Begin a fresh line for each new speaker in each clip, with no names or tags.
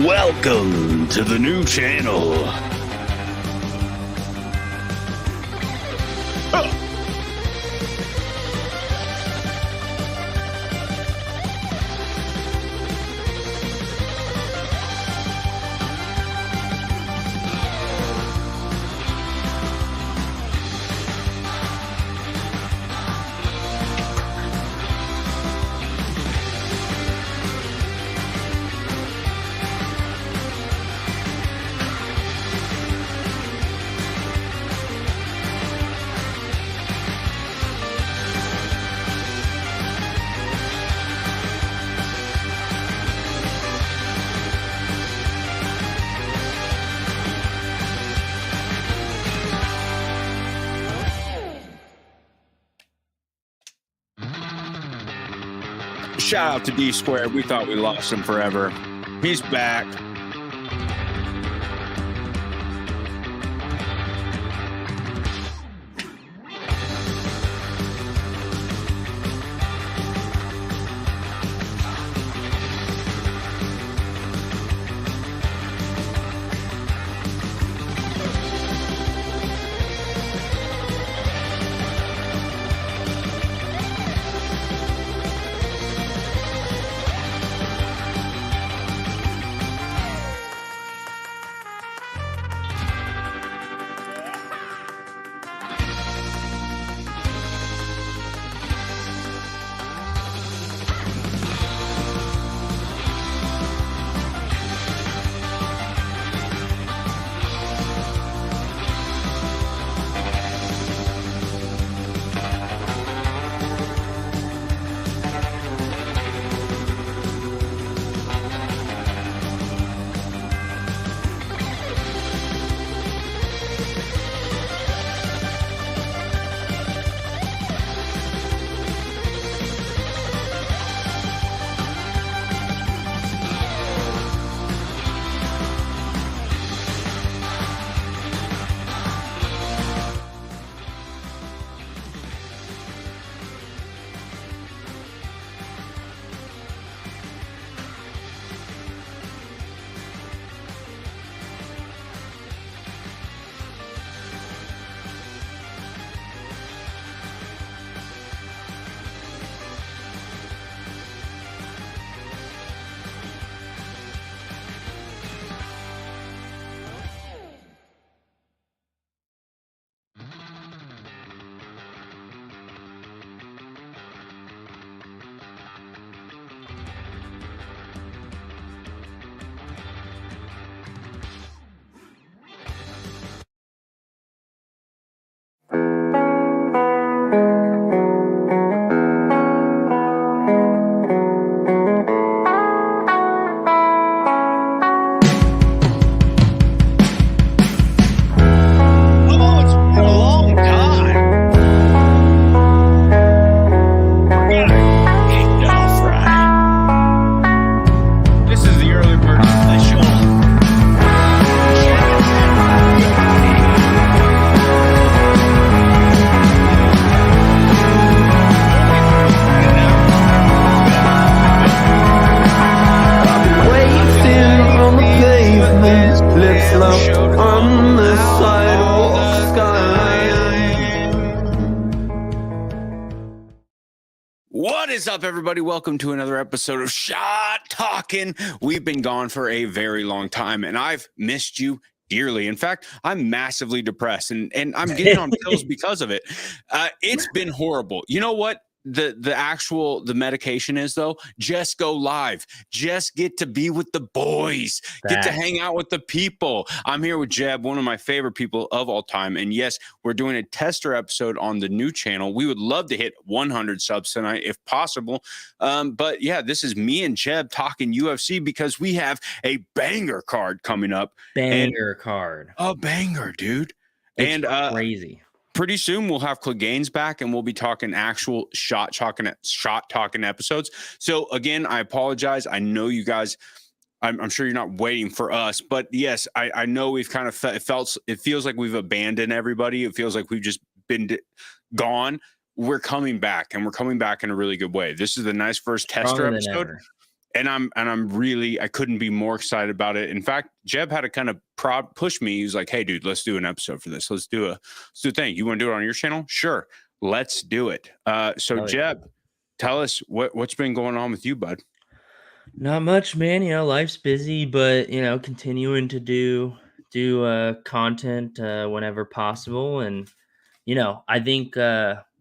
Welcome to the new channel. Shout out to D Squared. We thought we lost him forever. He's back. What is up, everybody? Welcome to another episode of Shot Talking. We've been gone for a very long time, and I've missed you dearly. In fact, I'm massively depressed, and I'm getting on pills because of it. It's been horrible. You know what? The medication is, though? Just go live. Just get to be with the boys. Get to hang out with the people. I'm here with Jeb, one of my favorite people of all time. And yes, we're doing a tester episode on the new channel. We would love to hit 100 subs tonight if possible. But yeah, this is me and Jeb talking UFC because we have a banger card coming up.
Banger card.
A banger, dude.
It's crazy.
Pretty soon we'll have Clegane's back and we'll be talking actual shot talking episodes. So again, I apologize. I know you guys, I'm sure you're not waiting for us, but yes, I know we've kind of it feels like we've abandoned everybody. It feels like we've just been gone. We're coming back, and we're coming back in a really good way. This is the nice first tester episode. I'm really, I couldn't be more excited about it. In fact, Jeb had to kind of push me. He was like, "Hey, dude, let's do an episode for this. Let's do a thing. You want to do it on your channel? Sure, let's do it." So
Oh, yeah.
Jeb, tell us what's been going on with you, bud.
Not much, man. Life's busy, but continuing to do content whenever possible. And I think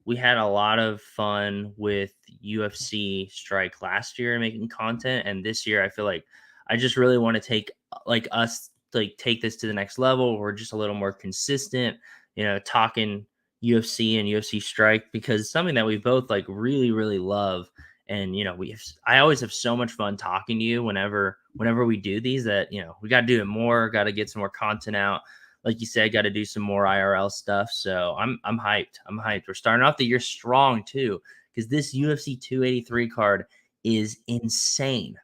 we had a lot of fun with UFC Strike last year making content, and this year I feel like I just really want to take take this to the next level. We're just a little more consistent, talking UFC and UFC Strike, because it's something that we both like really really love. And I always have so much fun talking to you whenever we do these, that we got to do it more, got to get some more content out. Like you said, got to do some more IRL stuff. So I'm hyped. I'm hyped. We're starting off the year strong too, because this UFC 283 card is insane.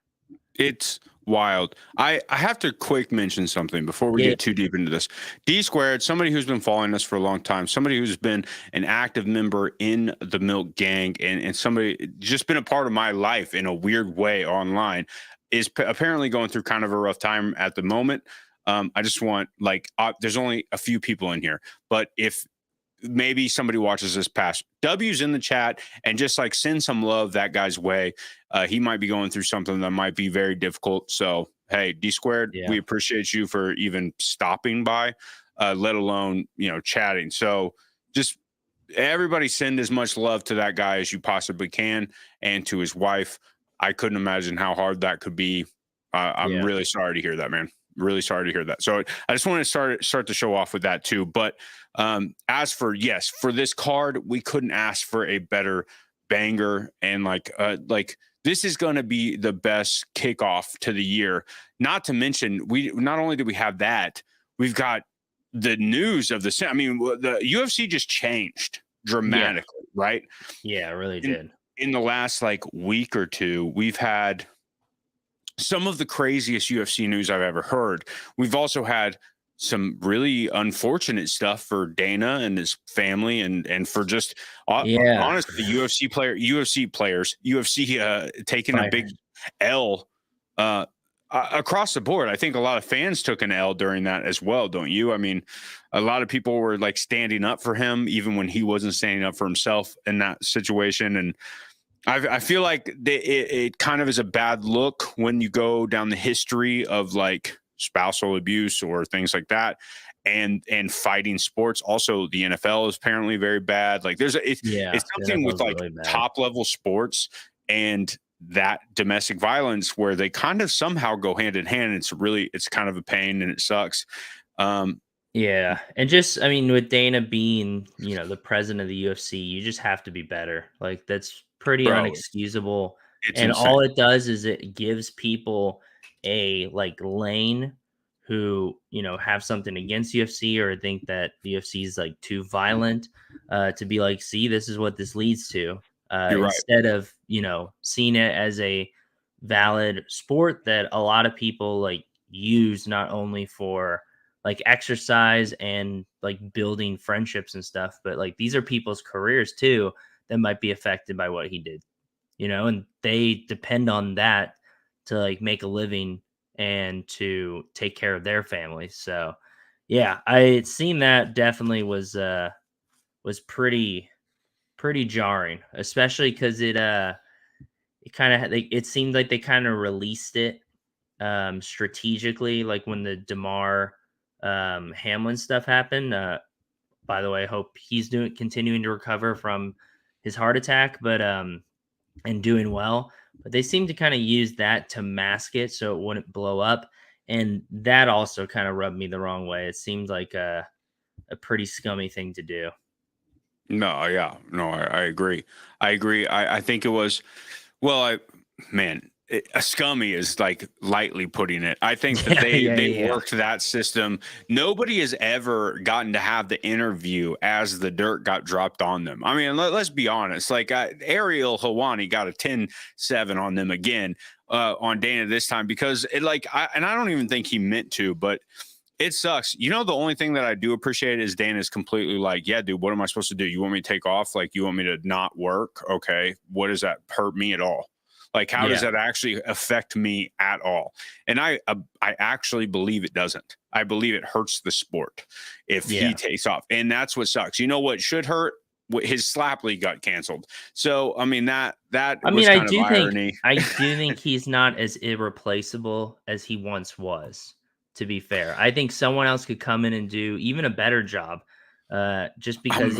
It's wild. I have to quick mention something before we get too deep into this. D Squared, somebody who's been following us for a long time, somebody who's been an active member in the Milk Gang, and somebody just been a part of my life in a weird way online, is apparently going through kind of a rough time at the moment. I just want, like, there's only a few people in here, but if maybe somebody watches this past, W's in the chat, and just like send some love that guy's way. He might be going through something that might be very difficult. So, hey, D Squared, we appreciate you for even stopping by, let alone, chatting. So just everybody send as much love to that guy as you possibly can, and to his wife. I couldn't imagine how hard that could be. I'm really sorry to hear that, man. Really sorry to hear that. So I just want to start the show off with that too. But as for, yes, for this card, we couldn't ask for a better banger. And like this is going to be the best kickoff to the year. Not to mention, not only do we have that, we've got the news of the, I mean, the UFC just changed dramatically, right?
Yeah, it really did.
In the last like week or two, we've had some of the craziest UFC news I've ever heard. We've also had some really unfortunate stuff for Dana and his family, and for just honestly, UFC players, taking a big L across the board. I think a lot of fans took an L during that as well, don't you? I mean, a lot of people were like standing up for him, even when he wasn't standing up for himself in that situation. And I feel like it kind of is a bad look when you go down the history of like spousal abuse or things like that, and fighting sports. Also, the NFL is apparently very bad. Like it's something with like really top level sports and that domestic violence where they kind of somehow go hand in hand. It's kind of a pain, and it sucks.
And just, I mean, with Dana being, the president of the UFC, you just have to be better. Like, that's pretty unexcusable. And insane. All it does is it gives people a like lane who, have something against UFC or think that the UFC is like too violent, to be like, see, this is what this leads to. Instead of, seeing it as a valid sport that a lot of people like use not only for like exercise and like building friendships and stuff, but like these are people's careers too that might be affected by what he did, and they depend on that to like make a living and to take care of their families. So yeah, I seen that definitely was pretty jarring, especially because it kind of, it seemed like they kind of released it strategically, like when the DeMar Hamlin stuff happened. By the way, I hope he's continuing to recover from his heart attack, but and doing well. But they seem to kind of use that to mask it so it wouldn't blow up, and that also kind of rubbed me the wrong way. It seemed like a pretty scummy thing to do.
No, I agree. I think it was, well, a scummy is like lightly putting it. I think that they worked that system. Nobody has ever gotten to have the interview as the dirt got dropped on them. I mean, let's be honest. Like Ariel Helwani got a 10-7 on them again on Dana this time, because I don't even think he meant to, but it sucks. The only thing that I do appreciate is Dana's completely like, yeah, dude, what am I supposed to do? You want me to take off? Like, you want me to not work? Okay. What does that hurt me at all? Like, how does that actually affect me at all? And I actually believe it doesn't. I believe it hurts the sport if he takes off. And that's what sucks. You know what should hurt? His slap league got canceled. So, I mean, that was kind of irony.
I do think he's not as irreplaceable as he once was, to be fair. I think someone else could come in and do even a better job. Just because,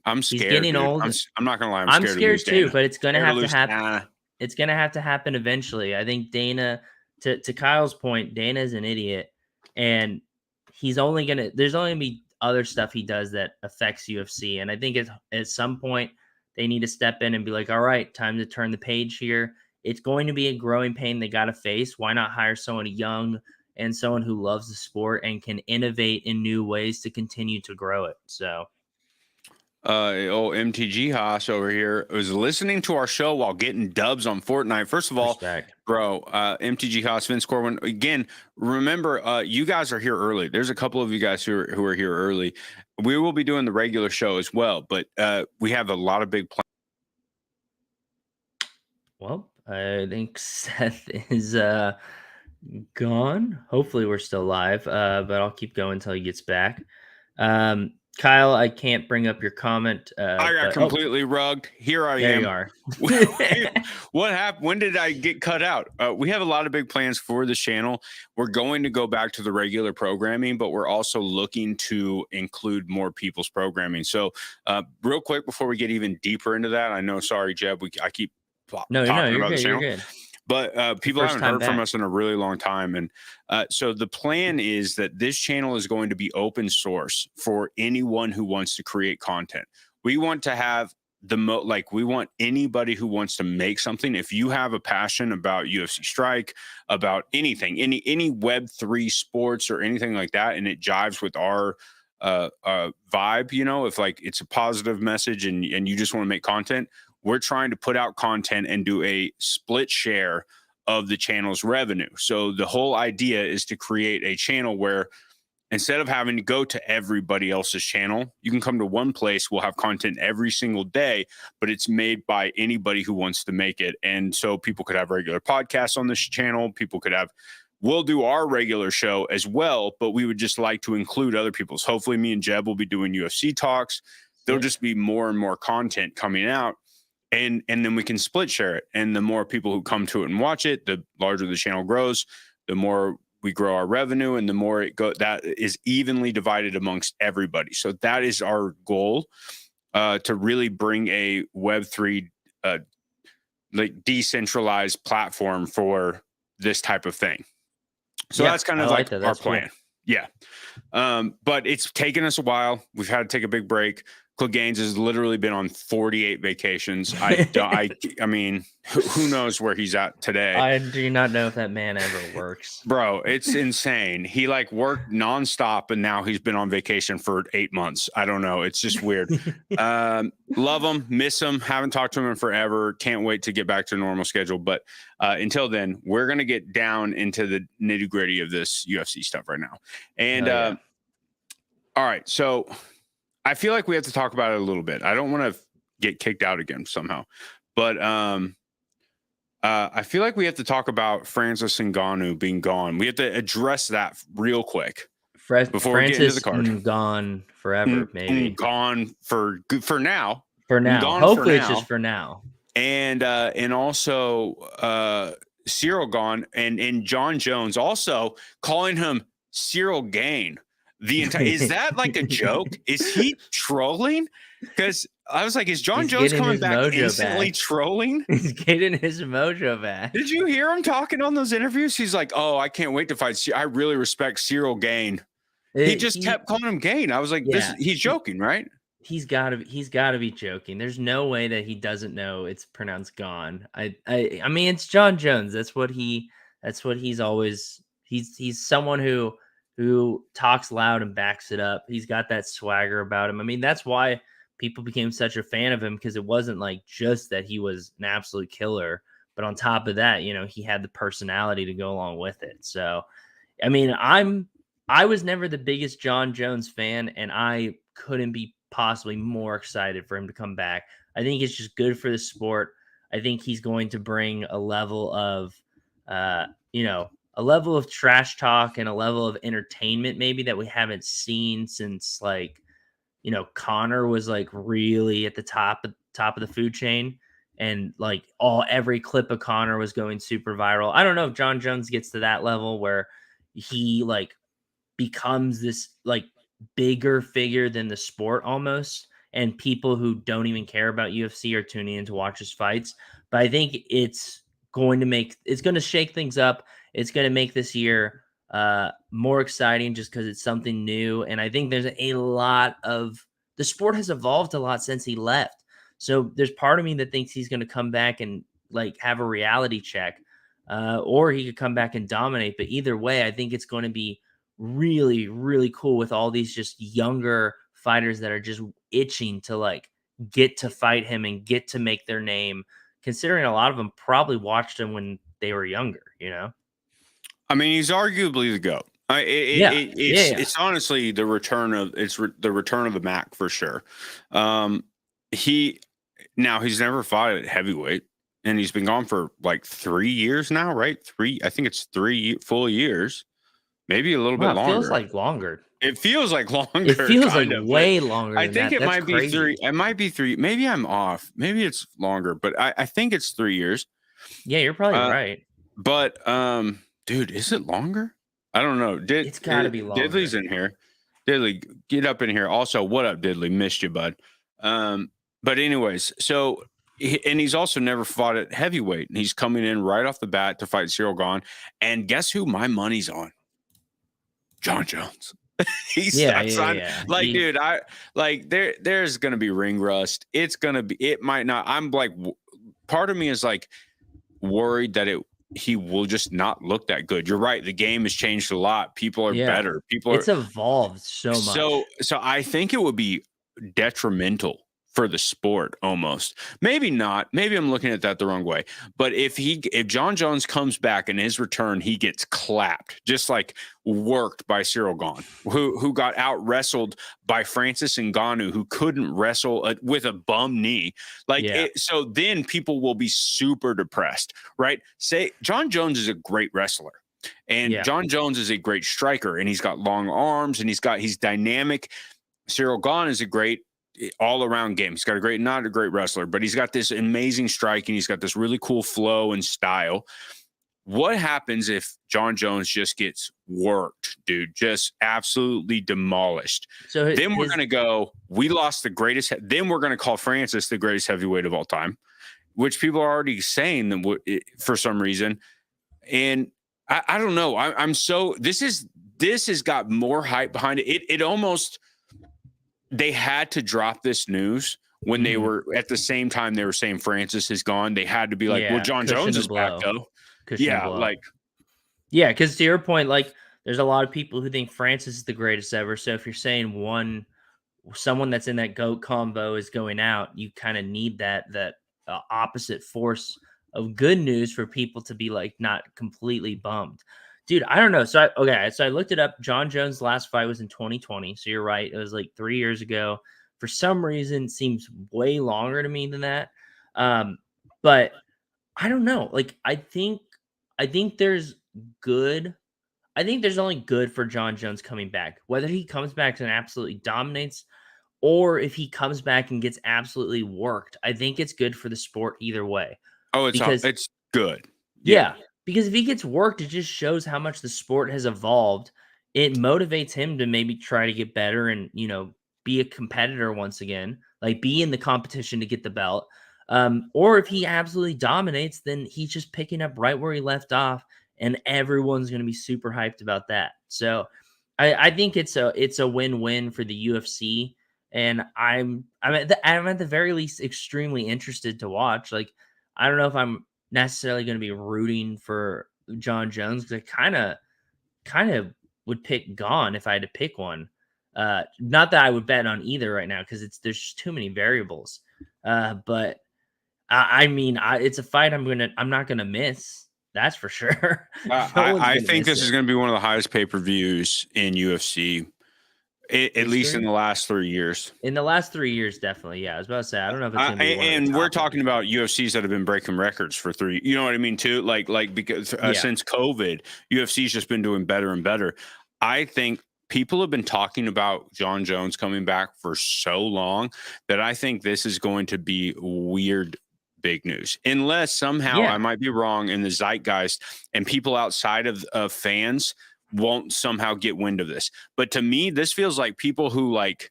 I'm scared.
He's getting old.
I'm not gonna lie,
I'm scared too, but it's gonna have to happen. It's gonna have to happen eventually. I think Dana, to Kyle's point, Dana's an idiot, and there's only gonna be other stuff he does that affects UFC. And I think at some point they need to step in and be like, all right, time to turn the page here. It's going to be a growing pain they got to face. Why not hire someone young and someone who loves the sport and can innovate in new ways to continue to grow it? So,
MTG Haas over here was listening to our show while getting dubs on Fortnite. First of all,
respect.
Bro, MTG Haas, Vince Corwin. Again, remember, you guys are here early. There's a couple of you guys who are here early. We will be doing the regular show as well, but we have a lot of big plans.
Well, I think Seth is gone. Hopefully we're still live, but I'll keep going until he gets back. Kyle, I can't bring up your comment.
I got completely rugged. Here I am.
There you are.
What happened? When did I get cut out? We have a lot of big plans for the channel. We're going to go back to the regular programming, but we're also looking to include more people's programming. So real quick, before we get even deeper into that, I know, sorry, Jeb, I keep talking about the channel.
You're good.
But people haven't heard from us in a really long time. And so the plan is that this channel is going to be open source for anyone who wants to create content. We want to have we want anybody who wants to make something. If you have a passion about UFC Strike, about anything, any Web3 sports or anything like that, and it jives with our vibe, if like it's a positive message and you just want to make content, we're trying to put out content and do a split share of the channel's revenue. So the whole idea is to create a channel where instead of having to go to everybody else's channel, you can come to one place. We'll have content every single day, but it's made by anybody who wants to make it. And so people could have regular podcasts on this channel. We'll do our regular show as well, but we would just like to include other people's. Hopefully me and Jeb will be doing UFC talks. There'll just be more and more content coming out. And then we can split share it. And the more people who come to it and watch it, the larger the channel grows, the more we grow our revenue, and the more that is evenly divided amongst everybody. So that is our goal, to really bring a Web3 like decentralized platform for this type of thing. So that's kind of like our plan. Cool. Yeah. But it's taken us a while. We've had to take a big break. Clegane has literally been on 48 vacations. I mean, who knows where he's at today?
I do not know if that man ever works.
Bro, it's insane. He worked nonstop, and now he's been on vacation for 8 months. I don't know. It's just weird. Love him, miss him. Haven't talked to him in forever. Can't wait to get back to a normal schedule. But until then, we're going to get down into the nitty gritty of this UFC stuff right now. And all right, so I feel like we have to talk about it a little bit. I don't want to get kicked out again somehow, but I feel like we have to talk about Francis Ngannou being gone. We have to address that real quick before we get into the card.
Gone forever, maybe.
Gone for now.
For now. Hopefully it's just for now.
And also Cyril gone, and John Jones also calling him Cyril Gain. Is that like a joke? Is he trolling? Because I was like, is John Jones coming back instantly trolling?
He's getting his mojo back.
Did you hear him talking on those interviews? He's like, oh, I can't wait to fight. I really respect Cyril Gain. He kept calling him Gain. I was like, he's joking, right?
He's got to be joking. There's no way that he doesn't know it's pronounced gone. I mean, it's John Jones. That's what he's always. He's someone who talks loud and backs it up. He's got that swagger about him. I mean, that's why people became such a fan of him, because it wasn't like just that he was an absolute killer, but on top of that, he had the personality to go along with it. So, I mean, I was never the biggest John Jones fan, and I couldn't be possibly more excited for him to come back. I think it's just good for the sport. I think he's going to bring a level of, a level of trash talk and a level of entertainment maybe that we haven't seen since like, Connor was like really at the top of the food chain, and like every clip of Connor was going super viral. I don't know if John Jones gets to that level where he like becomes this like bigger figure than the sport almost, and people who don't even care about UFC are tuning in to watch his fights. But I think it's going to shake things up. It's going to make this year more exciting just because it's something new. And I think there's a lot of the sport has evolved a lot since he left. So there's part of me that thinks he's going to come back and like have a reality check, or he could come back and dominate. But either way, I think it's going to be really, really cool with all these just younger fighters that are just itching to like get to fight him and get to make their name, considering a lot of them probably watched him when they were younger.
I mean, he's arguably the GOAT. It's honestly the return of the return of the Mac for sure. He's never fought at heavyweight, and he's been gone for like 3 years now, right? I think it's 3 full years, maybe a little bit longer.
It feels like longer.
It feels like longer.
It feels like way longer.
I think it might be 3. It might be 3. Maybe I'm off. Maybe it's longer, but I think it's 3 years.
Yeah, you're probably right.
But dude, is it longer? I don't know.
It's got to be longer.
Diddley's in here. Diddley, get up in here. Also, what up, Diddley? Missed you, bud. But anyways, so he's also never fought at heavyweight, and he's coming in right off the bat to fight Ciryl Gane. And guess who my money's on? John Jones. Dude, I like there's gonna be ring rust. It might not. I'm like, part of me is like worried that he will just not look that good. You're right. The game has changed a lot. People are better.
It's evolved so much.
So I think it would be detrimental for the sport almost. Maybe not. Maybe I'm looking at that the wrong way. But if John Jones comes back in his return, he gets clapped, just like worked by Ciryl Gane, who got out wrestled by Francis Ngannou, who couldn't wrestle with a bum knee. So then people will be super depressed, right? Say John Jones is a great wrestler. And John Jones is a great striker, and he's got long arms, and he's dynamic. Ciryl Gane is a great all-around game. He's got not a great wrestler, but he's got this amazing striking. He's got this really cool flow and style. What happens if John Jones just gets worked, dude? Just absolutely demolished. So then we're going to go, we lost the greatest. Then we're going to call Francis the greatest heavyweight of all time, which people are already saying that for some reason. And I don't know. This has got more hype behind it. It almost, they had to drop this news when they were at the same time they were saying Francis is gone. They had to be like, well, John Jones is back though.
Because to your point, like there's a lot of people who think Francis is the greatest ever. So if you're saying someone that's in that GOAT combo is going out, you kind of need that opposite force of good news for people to be like not completely bummed. Dude, I don't know. So I looked it up. John Jones' last fight was in 2020. So you're right. It was like 3 years ago. For some reason, it seems way longer to me than that. But I don't know. Like, I think there's good. I think there's only good for John Jones coming back. Whether he comes back and absolutely dominates, or if he comes back and gets absolutely worked, I think it's good for the sport either way.
Oh, it's good.
Yeah. Because if he gets worked, it just shows how much the sport has evolved. It motivates him to maybe try to get better and, be a competitor once again, like be in the competition to get the belt. Or if he absolutely dominates, then he's just picking up right where he left off, and everyone's going to be super hyped about that. So I think it's a win-win for the UFC, and I'm at the very least extremely interested to watch. Like, I don't know if I'm necessarily going to be rooting for John Jones, because I kind of would pick Gane if I had to pick one. Not that I would bet on either right now, because there's just too many variables. But it's a fight I'm not gonna miss. That's for sure.
I think this is going to be one of the highest pay-per-views in UFC At least in the last 3 years.
In the last 3 years, definitely. Yeah, I was about to say, I don't know if it's going to be one of the
and
top
we're talking about UFCs that have been breaking records for 3. You know what I mean, too? Like because since COVID, UFC's just been doing better and better. I think people have been talking about Jon Jones coming back for so long that I think this is going to be weird big news, unless somehow I might be wrong in the zeitgeist and people outside of fans won't somehow get wind of this. But to me, this feels like people who like,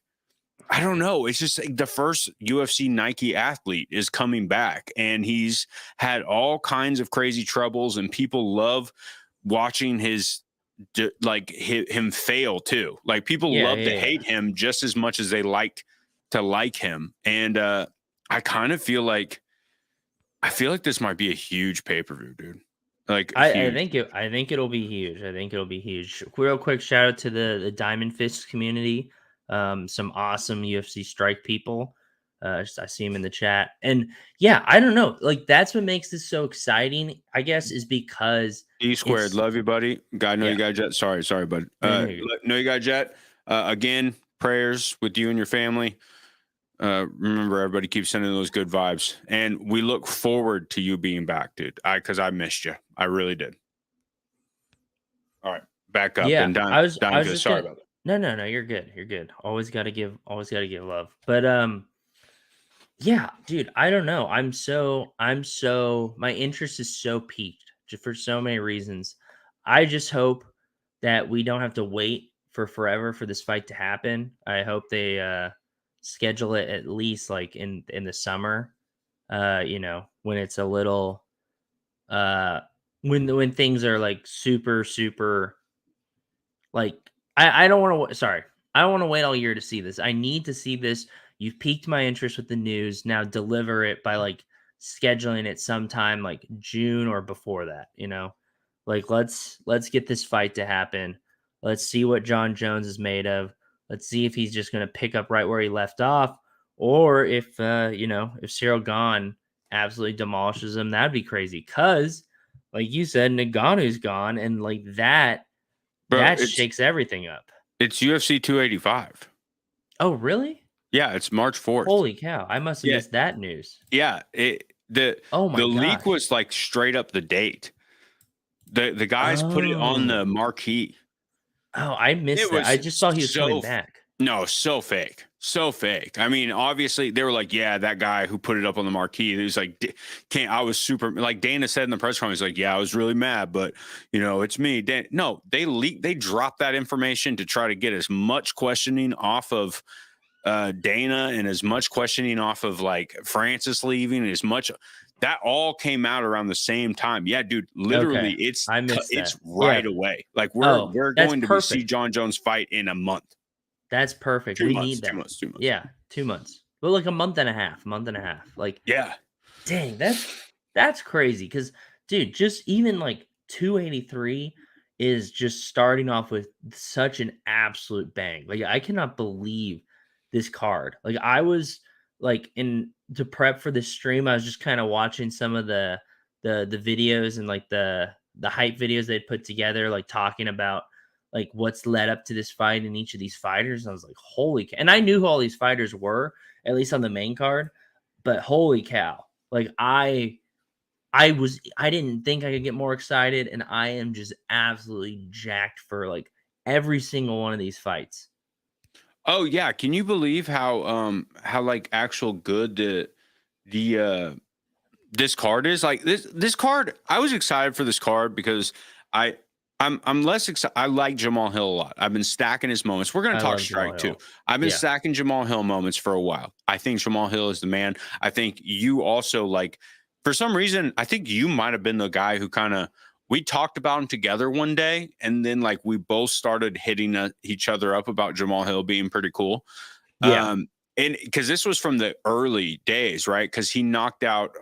I don't know. It's just like the first UFC Nike athlete is coming back, and he's had all kinds of crazy troubles, and people love watching him fail too. Like people love to hate him just as much as they like to like him. And I kind of feel like this might be a huge pay-per-view, dude. Like
I think it'll be huge. I think it'll be huge. Real quick shout out to the Diamond Fist community. Some awesome UFC strike people. I see him in the chat. And yeah, I don't know. Like that's what makes this so exciting, I guess, is because
E-squared. Love you, buddy. You got Jet. Sorry, bud. Know you got Jet. Again, prayers with you and your family. Remember, everybody keeps sending those good vibes, and we look forward to you being back, dude. Because I missed you. I really did. All right, back up.
Yeah,
and down.
I was
just sorry about that.
No, you're good. You're good. Always got to give love. But yeah, dude, I don't know. My interest is so piqued for so many reasons. I just hope that we don't have to wait for forever for this fight to happen. I hope they schedule it at least like in the summer, when it's a little when things are like super like I don't want to wait all year to see this. I need to see this. You've piqued my interest with the news. Now deliver it by like scheduling it sometime like June or before that, like let's get this fight to happen. Let's see what Jon Jones is made of. Let's see if he's just going to pick up right where he left off, or if Ciryl Gane absolutely demolishes him. That'd be crazy. Cause like you said, Ngannou's gone, and like that shakes everything up.
It's UFC 285.
Oh, really?
Yeah, it's March 4th.
Holy cow! I must have missed that news.
Yeah, the leak was like straight up the date. The guys put it on the marquee.
Oh, I missed that. I just saw he was coming back.
No, so fake. I mean, obviously they were like, yeah, that guy who put it up on the marquee. He was like, I was super, like Dana said in the press conference, like, yeah, I was really mad, but it's me. No, they dropped that information to try to get as much questioning off of Dana and as much questioning off of like Francis leaving, and as much that all came out around the same time. Yeah, dude, literally it's right away. Like we're going to see Jon Jones fight in a month.
That's perfect. We need that.
2 months.
Yeah, 2 months. But like a month and a half. Like,
yeah.
Dang, that's crazy. Because, dude, just even like 283 is just starting off with such an absolute bang. Like, I cannot believe this card. Like, I was like to prep for this stream, I was just kind of watching some of the videos and like the hype videos they put together, like talking about like what's led up to this fight and each of these fighters. And I was like, holy cow. And I knew who all these fighters were, at least on the main card, but holy cow. Like I didn't think I could get more excited, and I am just absolutely jacked for like every single one of these fights.
Oh yeah. Can you believe how like actual good this card is? Like this card, I was excited for this card because I'm less excited. I like Jamal Hill a lot. I've been stacking his moments. We're going to talk strike too. I've been stacking Jamal Hill moments for a while. I think Jamal Hill is the man. I think you also like, for some reason, I think you might have been the guy who we talked about him together one day. And then like we both started hitting each other up about Jamal Hill being pretty cool.
Yeah.
And because this was from the early days, right? Because he knocked out,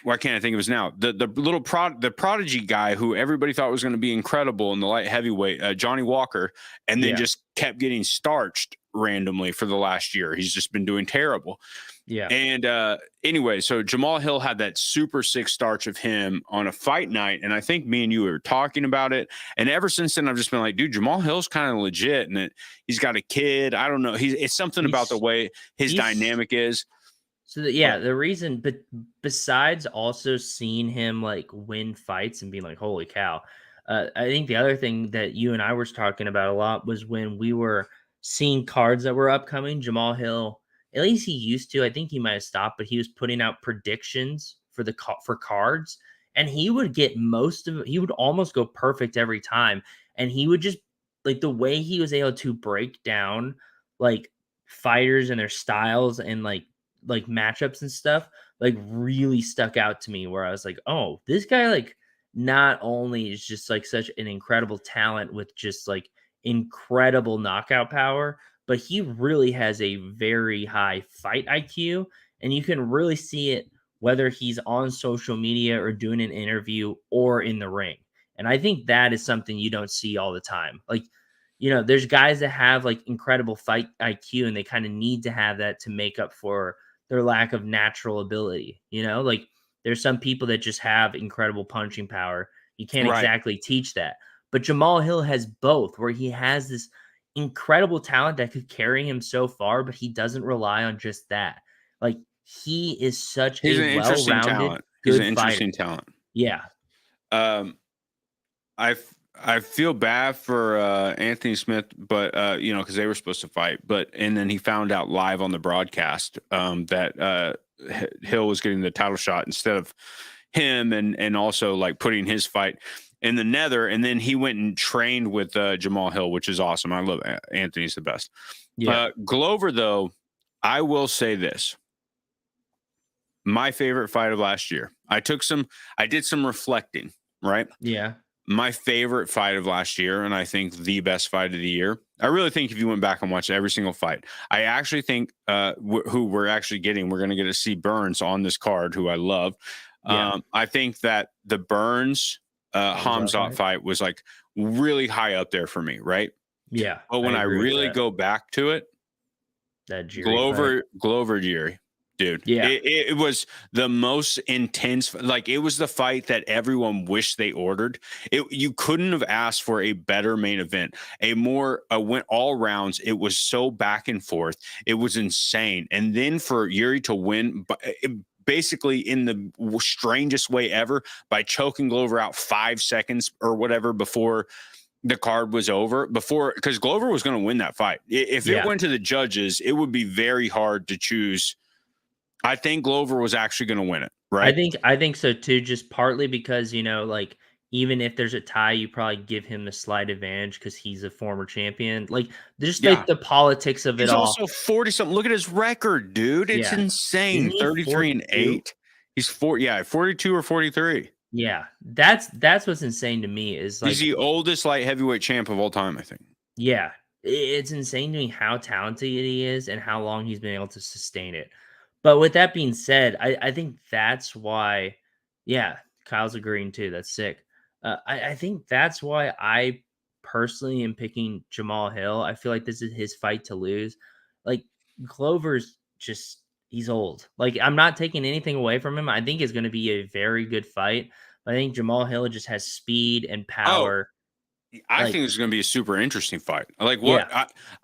why can't I think of his now? The little the prodigy guy who everybody thought was going to be incredible in the light heavyweight, Johnny Walker, and then just kept getting starched randomly for the last year. He's just been doing terrible.
Yeah.
And anyway, so Jamal Hill had that super sick starch of him on a fight night. And I think me and you were talking about it. And ever since then, I've just been like, dude, Jamal Hill's kind of legit. And he's got a kid. I don't know. It's something about the way his dynamic is.
So the reason, but besides also seeing him like win fights and being like, holy cow, I think the other thing that you and I were talking about a lot was when we were seeing cards that were upcoming. Jamal Hill, at least he used to. I think he might have stopped, but he was putting out predictions for cards, and he would get most of it. He would almost go perfect every time, and he would just like the way he was able to break down like fighters and their styles and like matchups and stuff, like really stuck out to me. Where I was like, oh, this guy like not only is just like such an incredible talent with just like incredible knockout power, but he really has a very high fight IQ, and you can really see it whether he's on social media or doing an interview or in the ring. And I think that is something you don't see all the time. Like, there's guys that have like incredible fight IQ, and they kind of need to have that to make up for their lack of natural ability. Like there's some people that just have incredible punching power. You can't exactly teach that. But Jamal Hill has both, where he has this incredible talent that could carry him so far, but he doesn't rely on just that. Like he is such a well-rounded,
He's an interesting talent.
Yeah.
I feel bad for Anthony Smith, but because they were supposed to fight, and then he found out live on the broadcast that Hill was getting the title shot instead of him, and also like putting his fight in the nether, and then he went and trained with Jamal Hill, which is awesome. I love Anthony's the best. Yeah. Glover, though, I will say this: my favorite fight of last year. I did some reflecting, right?
Yeah.
My favorite fight of last year, and I think the best fight of the year. I really think if you went back and watched every single fight, I actually think who we're going to get to see Burns on this card, who I love. Yeah. I think that the Burns Hamzat fight was like really high up there for me, right?
Yeah.
But when I really go back to it,
that
Glover Jiri. Dude,
yeah,
it was the most intense. Like it was the fight that everyone wished they ordered. You couldn't have asked for a better main event. Went all rounds. It was so back and forth. It was insane. And then for Jiri to win, basically in the strangest way ever, by choking Glover out 5 seconds or whatever before the card was over, because Glover was going to win that fight. If it went to the judges, it would be very hard to choose. I think Glover was actually going to win it, right?
I think so too, just partly because, like even if there's a tie, you probably give him the slight advantage because he's a former champion. Like just like the politics of it all.
He's also 40-something. Look at his record, dude. It's insane. 33-8. He's 42 or 43.
Yeah. That's what's insane to me is like
he's the oldest light heavyweight champ of all time, I think.
Yeah. It's insane to me how talented he is and how long he's been able to sustain it. But with that being said, I think that's why, Kyle's agreeing too. That's sick. I think that's why I personally am picking Jamal Hill. I feel like this is his fight to lose. Like Glover's he's old. Like I'm not taking anything away from him. I think it's going to be a very good fight. But I think Jamal Hill just has speed and power.
I think it's going to be a super interesting fight. Like what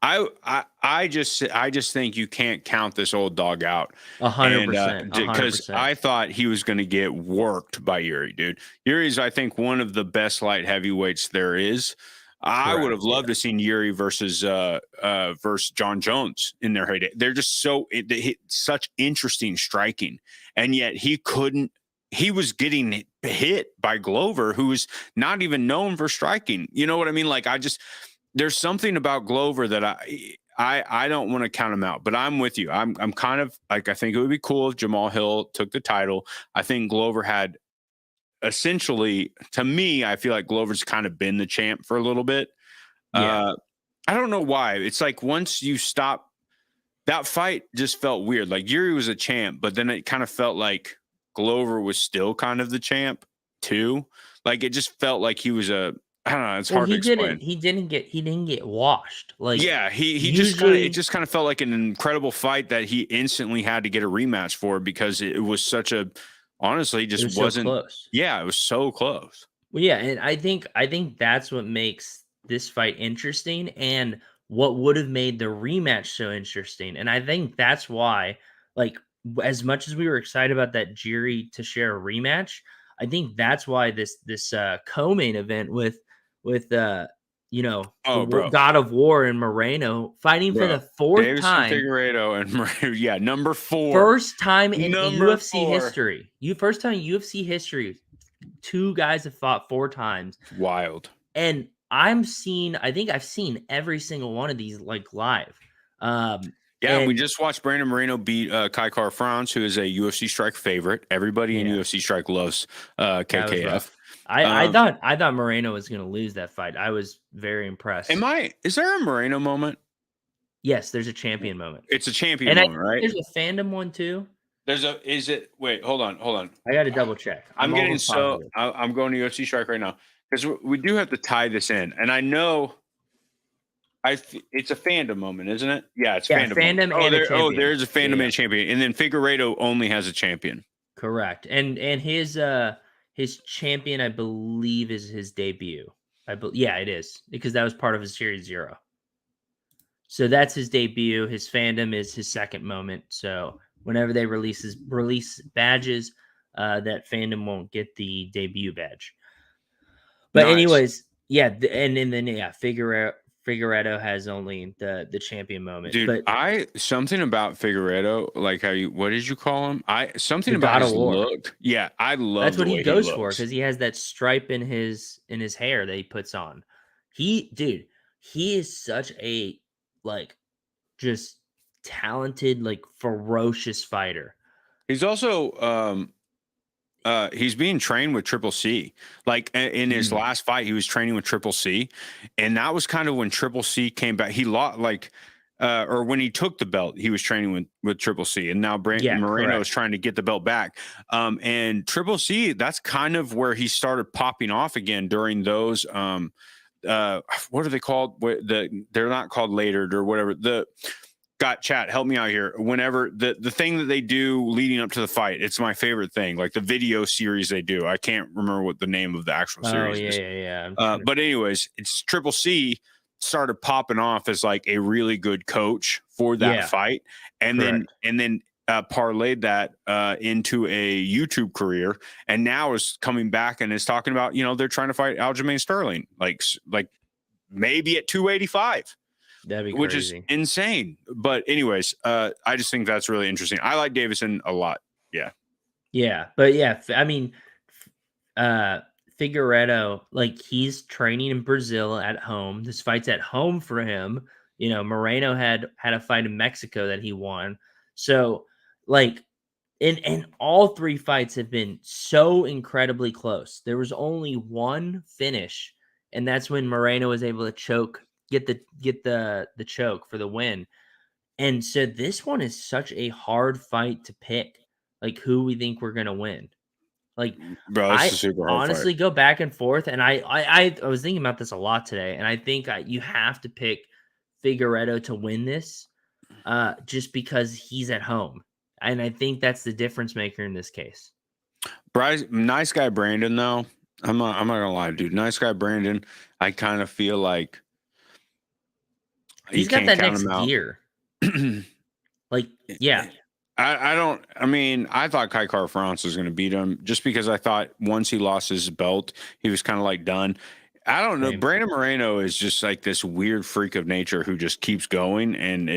I just think you can't count this old dog out
100%.
Because I thought he was going to get worked by Jiri, dude. Yuri's, I think, one of the best light heavyweights there is. I would have loved to seen Jiri versus John Jones in their heyday. They're just such interesting striking, and yet he couldn't. He was getting hit by Glover, who is not even known for striking. You know what I mean? Like there's something about Glover that I don't want to count him out, but I'm with you. I'm kind of like, I think it would be cool if Jamal Hill took the title. I think Glover had essentially, to me, I feel like Glover's kind of been the champ for a little bit. I don't know why. It's like once you stop, that fight just felt weird. Like Jiri was a champ, but then it kind of felt like Glover was still kind of the champ too. Like it just felt like he was I don't know. It's hard to explain.
He didn't get washed. Like
yeah, he
usually,
just kind of felt like an incredible fight that he instantly had to get a rematch for because it was such a honestly just wasn't
so close.
Yeah, it was so close.
Well, yeah, and I think that's what makes this fight interesting and what would have made the rematch so interesting. And I think that's why, like, as much as we were excited about that Jiri Teixeira rematch, I think that's why this co-main event with God of War and Moreno fighting for the fourth time.
Figueiredo and Moreno, yeah, number 4.
First time in UFC history. First time UFC history. 2 guys have fought 4 times.
Wild.
And I think I've seen every single one of these like live.
We just watched Brandon Moreno beat Kai Kara-France, who is a UFC Strike favorite. Everybody in UFC Strike loves KKF.
I thought Moreno was going to lose that fight. I was very impressed.
Is there a Moreno moment?
Yes, there's a champion moment.
It's a champion moment, right?
There's a fandom one too.
Wait, hold on.
I got to double check.
I'm going to UFC Strike right now because we do have to tie this in. And I know it's a fandom moment, isn't it? Yeah, it's fandom. There's a fandom and a champion. And then Figueiredo only has a champion.
Correct. And his champion, I believe, is his debut. It is because that was part of his Series 0. So that's his debut. His fandom is his second moment. So whenever they release badges, that fandom won't get the debut badge. But anyways, and then Figueiredo has only the champion moment.
Dude, something about Figueiredo, like what did you call him? Something about his look. Yeah, I love
that's what he goes for because he has that stripe in his hair that he puts on. He is such a just talented, ferocious fighter.
He's also he's being trained with Triple C. Like in his last fight, he was training with Triple C, and that was kind of when Triple C came back. He lost or when he took the belt, he was training with Triple C, and now Brandon Moreno is trying to get the belt back. And Triple C, that's kind of where he started popping off again during those. What are they called? They're not called later or whatever. Chat, help me out here. Whenever the thing that they do leading up to the fight, it's my favorite thing. Like the video series they do. I can't remember what the name of the actual series is.
Yeah.
But anyways, it's Triple C started popping off as like a really good coach for that fight, and then parlayed that into a YouTube career, and now is coming back and is talking about they're trying to fight Aljamain Sterling like maybe at 285.
That'd be crazy.
Which is insane. But anyways, I just think that's really interesting. I like Davison a lot. Yeah.
Yeah. But yeah, I mean, Figueiredo, he's training in Brazil at home. This fight's at home for him. Moreno had a fight in Mexico that he won. So and all 3 fights have been so incredibly close. There was only one finish, and that's when Moreno was able to get the choke for the win. And so this one is such a hard fight to pick, who we think we're going to win.
Bro, this is a super hard
honestly
fight.
Go back and forth. And I was thinking about this a lot today, and I think you have to pick Figueiredo to win this just because he's at home. And I think that's the difference maker in this case.
Nice guy Brandon, though. I'm not gonna lie, dude. Nice guy Brandon. I kind of feel like
he's got that next gear. Yeah.
I thought Kai Kara-France was going to beat him just because I thought once he lost his belt, he was kind of done. I don't know. Brandon Moreno is just like this weird freak of nature who just keeps going and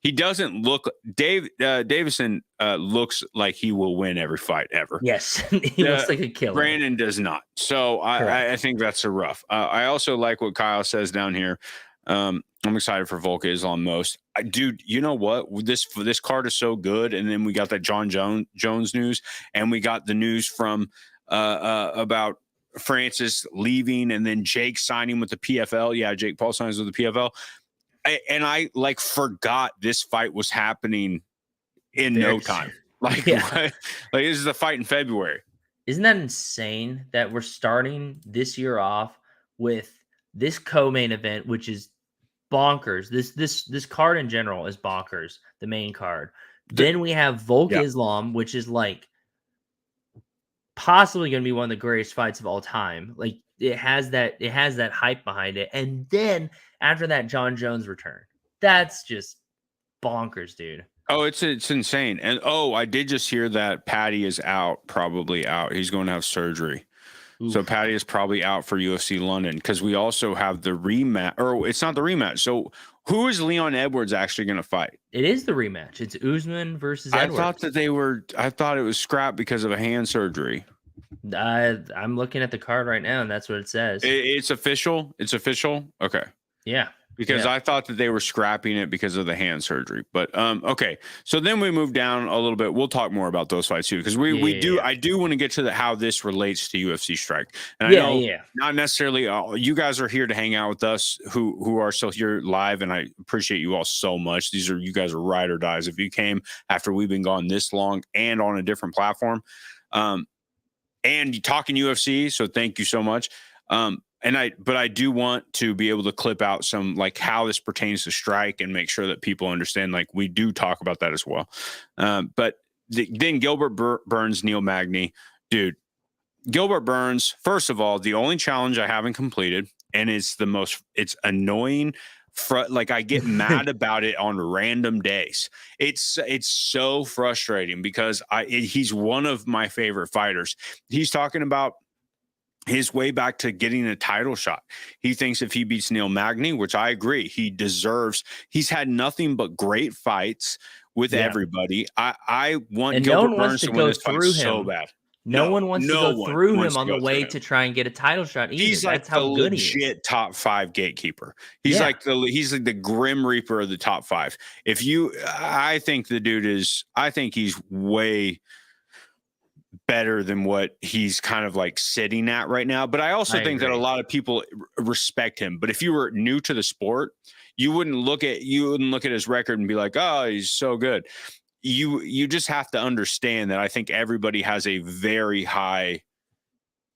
he doesn't look Davison looks like he will win every fight ever.
Yes. He looks like a killer.
Brandon does not. So I think that's a rough. I also like what Kyle says down here. I'm excited for Volka Islam most. Dude, you know what? This card is so good. And then we got that John Jones news, and we got the news from about Francis leaving, and then Jake signing with the PFL. Yeah, Jake Paul signs with the PFL. I forgot this fight was happening in no time. Like
Yeah.
what? Like this is a fight in February.
Isn't that insane that we're starting this year off with this co-main event, which is bonkers. This card in general is bonkers, the main card. Then we have Volk
Yeah.
Islam, which is like possibly going to be one of the greatest fights of all time. Like it has that hype behind it. And then after that, John Jones return. That's just bonkers, dude.
Oh, it's insane. And I did just hear that Patty is out, probably out. He's going to have surgery. Oof. So Patty is probably out for UFC London because we also have the rematch, or it's not the rematch. So who is Leon Edwards actually going to fight?
It is the rematch. It's Usman versus Edwards.
I thought it was scrapped because of a hand surgery.
I'm looking at the card right now, and that's what it says.
It's official. It's official. Okay.
Yeah.
Because I thought that they were scrapping it because of the hand surgery. But okay. So then we move down a little bit. We'll talk more about those fights too. Because I do want to get to how this relates to UFC Strike. And I know not necessarily you guys are here to hang out with us who are still here live, and I appreciate you all so much. You guys are ride or dies. If you came after we've been gone this long and on a different platform, and you talking UFC, so thank you so much. But I do want to be able to clip out some like how this pertains to Strike and make sure that people understand, like we do talk about that as well. But then Gilbert Burns, Neil Magny, dude, Gilbert Burns, first of all, the only challenge I haven't completed, and it's annoying. Like I get mad about it on random days. It's so frustrating because he's one of my favorite fighters. He's talking about his way back to getting a title shot. He thinks if he beats Neil Magny, which I agree, he deserves. He's had nothing but great fights with everybody. I want Gilbert Burns to win this fight so bad.
No one wants to go through him on the way to try and get a title shot either.
He's like
That's how good he is.
Legit top 5 gatekeeper. He's like the Grim Reaper of the top 5. I think the dude I think he's way better than what he's kind of like sitting at right now. But I also think that a lot of people respect him. But if you were new to the sport, you wouldn't look at his record and be like, oh, he's so good. You just have to understand that I think everybody has a very high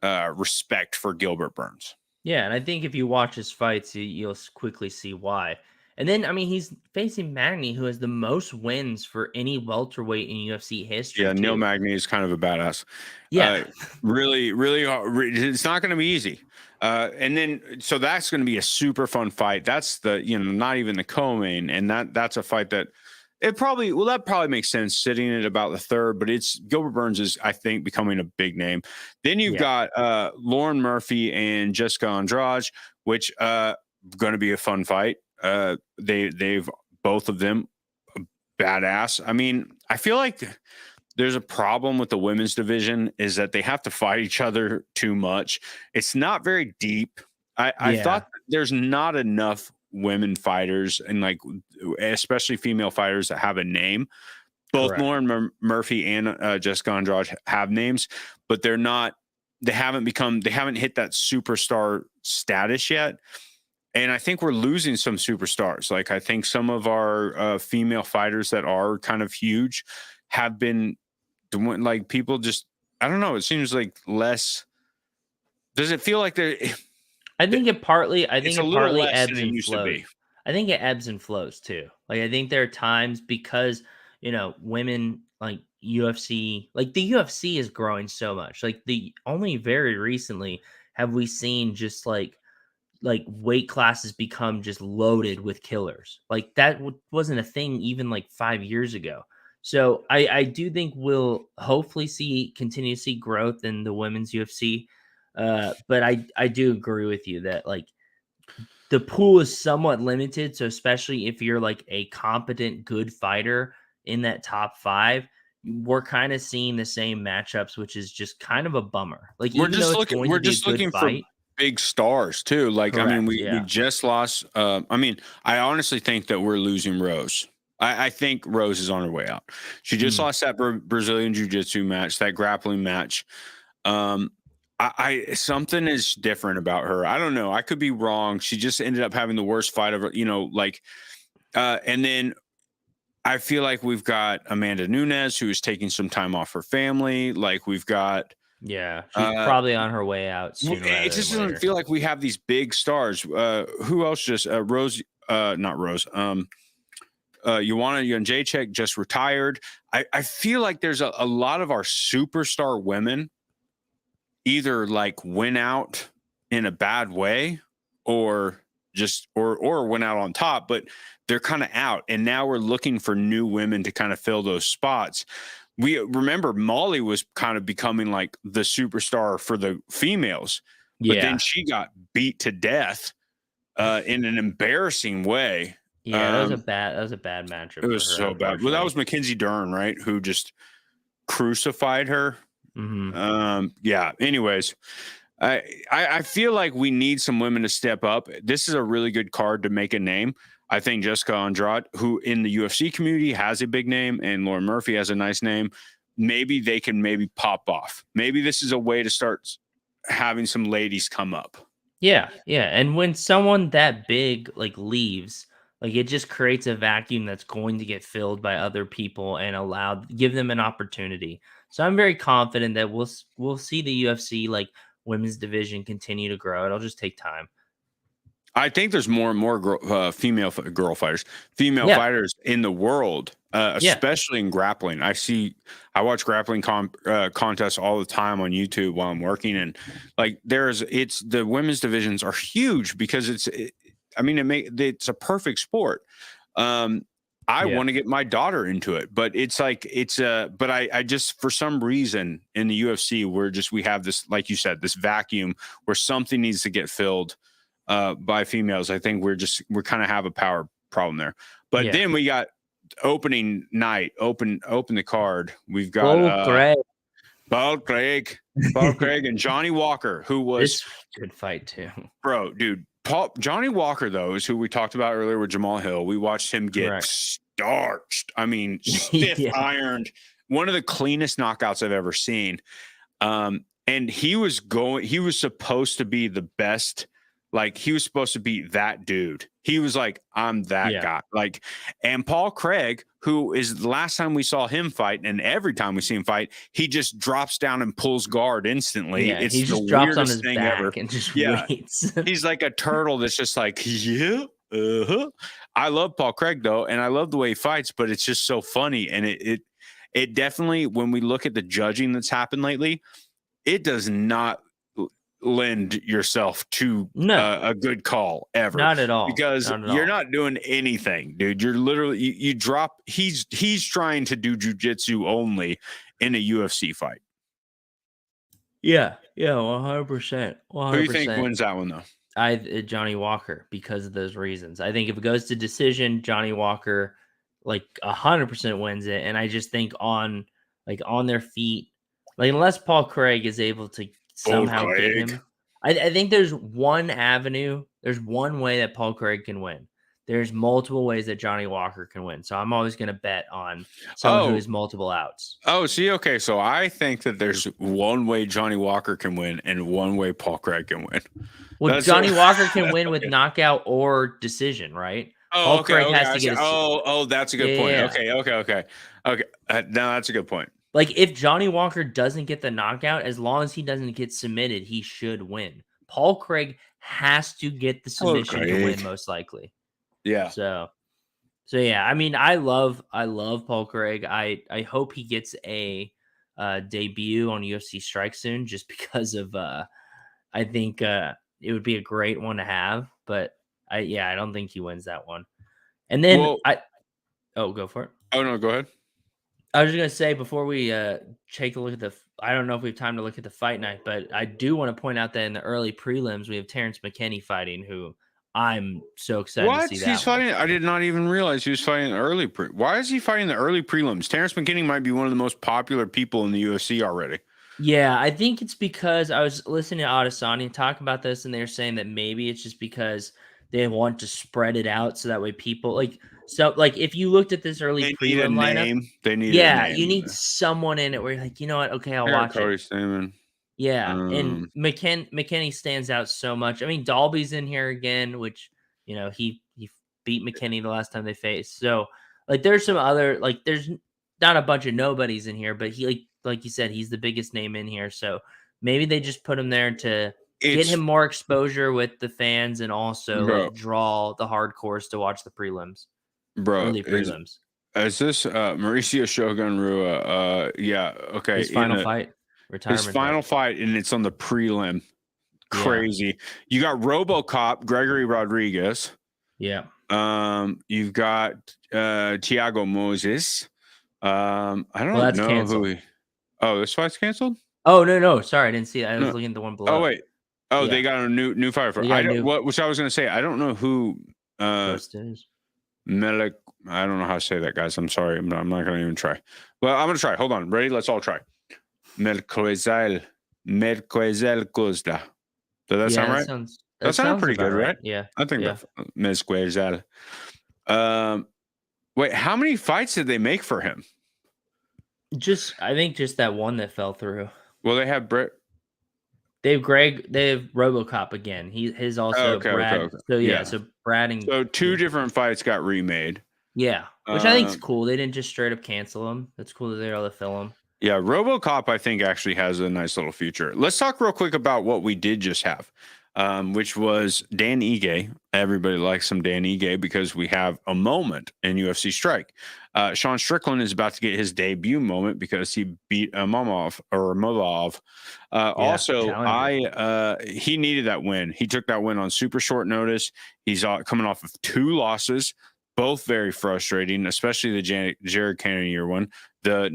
respect for Gilbert Burns.
Yeah, and I think if you watch his fights, you'll quickly see why. And then, I mean, he's facing Magny, who has the most wins for any welterweight in UFC history.
Yeah, Neil Magny is kind of a badass.
Yeah.
Really, really hard. It's not going to be easy. And then, so that's going to be a super fun fight. That's not even the co-main. And that's a fight that that probably makes sense sitting at about the third, but Gilbert Burns is, I think, becoming a big name. Then you've got Lauren Murphy and Jessica Andrade, which going to be a fun fight. They've both of them badass. I mean, I feel like there's a problem with the women's division is that they have to fight each other too much. It's not very deep. I thought there's not enough women fighters and like especially female fighters that have a name. Both Correct. Lauren Murphy and Jessica Andrade have names, but they haven't hit that superstar status yet. And I think we're losing some superstars. Like I think some of our female fighters that are kind of huge have been doing like people just, I don't know. It seems like less. Does it feel like they're?
I think it partly ebbs and flows. I think it ebbs and flows too. Like I think there are times because women like UFC, like the UFC is growing so much. Like only very recently have we seen just like weight classes become just loaded with killers. Like that wasn't a thing even like 5 years ago. So I do think we'll hopefully continue to see growth in the women's UFC. But I do agree with you that like the pool is somewhat limited. So especially if you're like a competent, good fighter in that top 5, we're kind of seeing the same matchups, which is just kind of a bummer. Like
we're just looking for big stars too. Like, Correct, I mean, we just lost. I honestly think that we're losing Rose. I think Rose is on her way out. She just lost that Brazilian Jiu-Jitsu match, that grappling match. Something is different about her. I don't know. I could be wrong. She just ended up having the worst fight of her, and then I feel like we've got Amanda Nunes, who is taking some time off her family. Like we've got,
Yeah, she's probably on her way out sooner
it
rather
just
than
doesn't
later.
feel like we have these big stars. Who else just Rose? Not Rose. Joanna Jędrzejczyk just retired. I feel like there's a lot of our superstar women either like went out in a bad way or just or went out on top, but they're kind of out. And now we're looking for new women to kind of fill those spots. We remember Molly was kind of becoming like the superstar for the females, but then she got beat to death in an embarrassing way.
Yeah, that was a bad matchup.
It was so bad. Well, that was Mackenzie Dern, right? Who just crucified her. Yeah. Anyways, I feel like we need some women to step up. This is a really good card to make a name. I think Jessica Andrade, who in the UFC community has a big name, and Lauren Murphy has a nice name. Maybe they can pop off. Maybe this is a way to start having some ladies come up.
Yeah. And when someone that big like leaves, like it just creates a vacuum that's going to get filled by other people and give them an opportunity. So I'm very confident that we'll see the UFC like women's division continue to grow. It'll just take time.
I think there's more and more female fighters in the world, especially in grappling. I watch grappling contests all the time on YouTube while I'm working, and like the women's divisions are huge because it's a perfect sport. I want to get my daughter into it, but but I just, for some reason in the UFC, we have this, like you said, this vacuum where something needs to get filled by females. I think we're kind of have a power problem there. But then we got opening night, open the card. We've got Paul Craig and Johnny Walker, who was
this good fight too.
Bro, dude. Johnny Walker, though, is who we talked about earlier with Jamal Hill. We watched him get starched. I mean, stiff ironed. One of the cleanest knockouts I've ever seen. And he was supposed to be the best. Like, he was supposed to be that dude. He was like, I'm that guy. Like, and Paul Craig, who is the last time we saw him fight, and every time we see him fight, he just drops down and pulls guard instantly.
Yeah,
it's
he just
the
drops on
weirdest
his
thing
back
ever.
and just waits.
He's like a turtle that's just like, I love Paul Craig, though, and I love the way he fights, but it's just so funny. And it definitely, when we look at the judging that's happened lately, it does not lend yourself to a good call ever.
Not at all.
Because you're not doing anything, dude. You're literally you drop. He's trying to do jujitsu only in a UFC fight.
Yeah, 100%.
Who do you think wins that one, though?
Johnny Walker, because of those reasons. I think if it goes to decision, Johnny Walker like 100% wins it. And I just think on their feet, like unless Paul Craig is able to somehow get him, I think there's one avenue. There's one way that Paul Craig can win. There's multiple ways that Johnny Walker can win. So I'm always going to bet on someone who has multiple outs.
Oh, see, okay. So I think that there's one way Johnny Walker can win and one way Paul Craig can win.
Well, Johnny Walker can win with knockout or decision, right?
Oh, Paul Craig has to get that's a good point. Yeah. Okay. No, that's a good point.
Like, if Johnny Walker doesn't get the knockout, as long as he doesn't get submitted, he should win. Paul Craig has to get the submission to win, most likely.
Yeah.
So yeah. I mean, I love Paul Craig. I hope he gets a debut on UFC Strike soon, just because of I think it would be a great one to have. But I don't think he wins that one. And then go for it.
Oh no, go ahead.
I was just going to say, before we take a look at I don't know if we have time to look at the fight night, but I do want to point out that in the early prelims, we have Terrence McKinney fighting, who I'm so excited to see that.
He's fighting? I did not even realize he was fighting the early Why is he fighting the early prelims? Terrence McKinney might be one of the most popular people in the UFC already.
Yeah, I think it's because I was listening to Adesanya talk about this, and they're saying that maybe it's just because they want to spread it out so that way people if you looked at this early prelim lineup,
they need
you need someone in it where you're like, you know what? Okay, I'll watch
Cody Stamann.
Yeah, and McKinney stands out so much. I mean, Dalby's in here again, which he beat McKinney the last time they faced. So Like there's some other there's not a bunch of nobodies in here, but he like you said, he's the biggest name in here. So maybe they just put him there to get him
It's
more exposure with the fans and also
bro,
draw the hardcores to watch the prelims,
bro.
early prelims.
Is this Mauricio Shogun Rua? Yeah, okay.
His final fight, retirement.
His final fight, and it's on the prelim. Crazy. Yeah. You got RoboCop, Gregory Rodriguez.
Yeah.
You've got Thiago Moses. I don't know
canceled.
Oh, this fight's canceled?
Oh no. Sorry, I didn't see it. I was looking at the one below.
Oh wait. Oh, yeah. They got a new fighter. Which I was gonna say. I don't know who Melik. I don't know how to say that, guys. I'm sorry. I'm not gonna even try. Well, I'm gonna try. Hold on. Ready? Let's all try. Merquezel Costa. Does that sound right? That sounds pretty good, right?
Yeah.
I think Merquezel. Wait, how many fights did they make for him?
I think just that one that fell through.
Well, they have Brett.
They have RoboCop again. His also Brad. Okay. So yeah, so Brad and
so two different fights got remade.
Yeah, which I think is cool. They didn't just straight up cancel them. That's cool that they're able to fill them.
Yeah, RoboCop I think actually has a nice little future. Let's talk real quick about what we did just have, which was Dan Ige. Everybody likes some Dan Ige because we have a moment in UFC Strike. Sean Strickland is about to get his debut moment because he beat Momov. He needed that win. He took that win on super short notice. He's coming off of 2 losses, both very frustrating, especially the Jared Cannonier one. The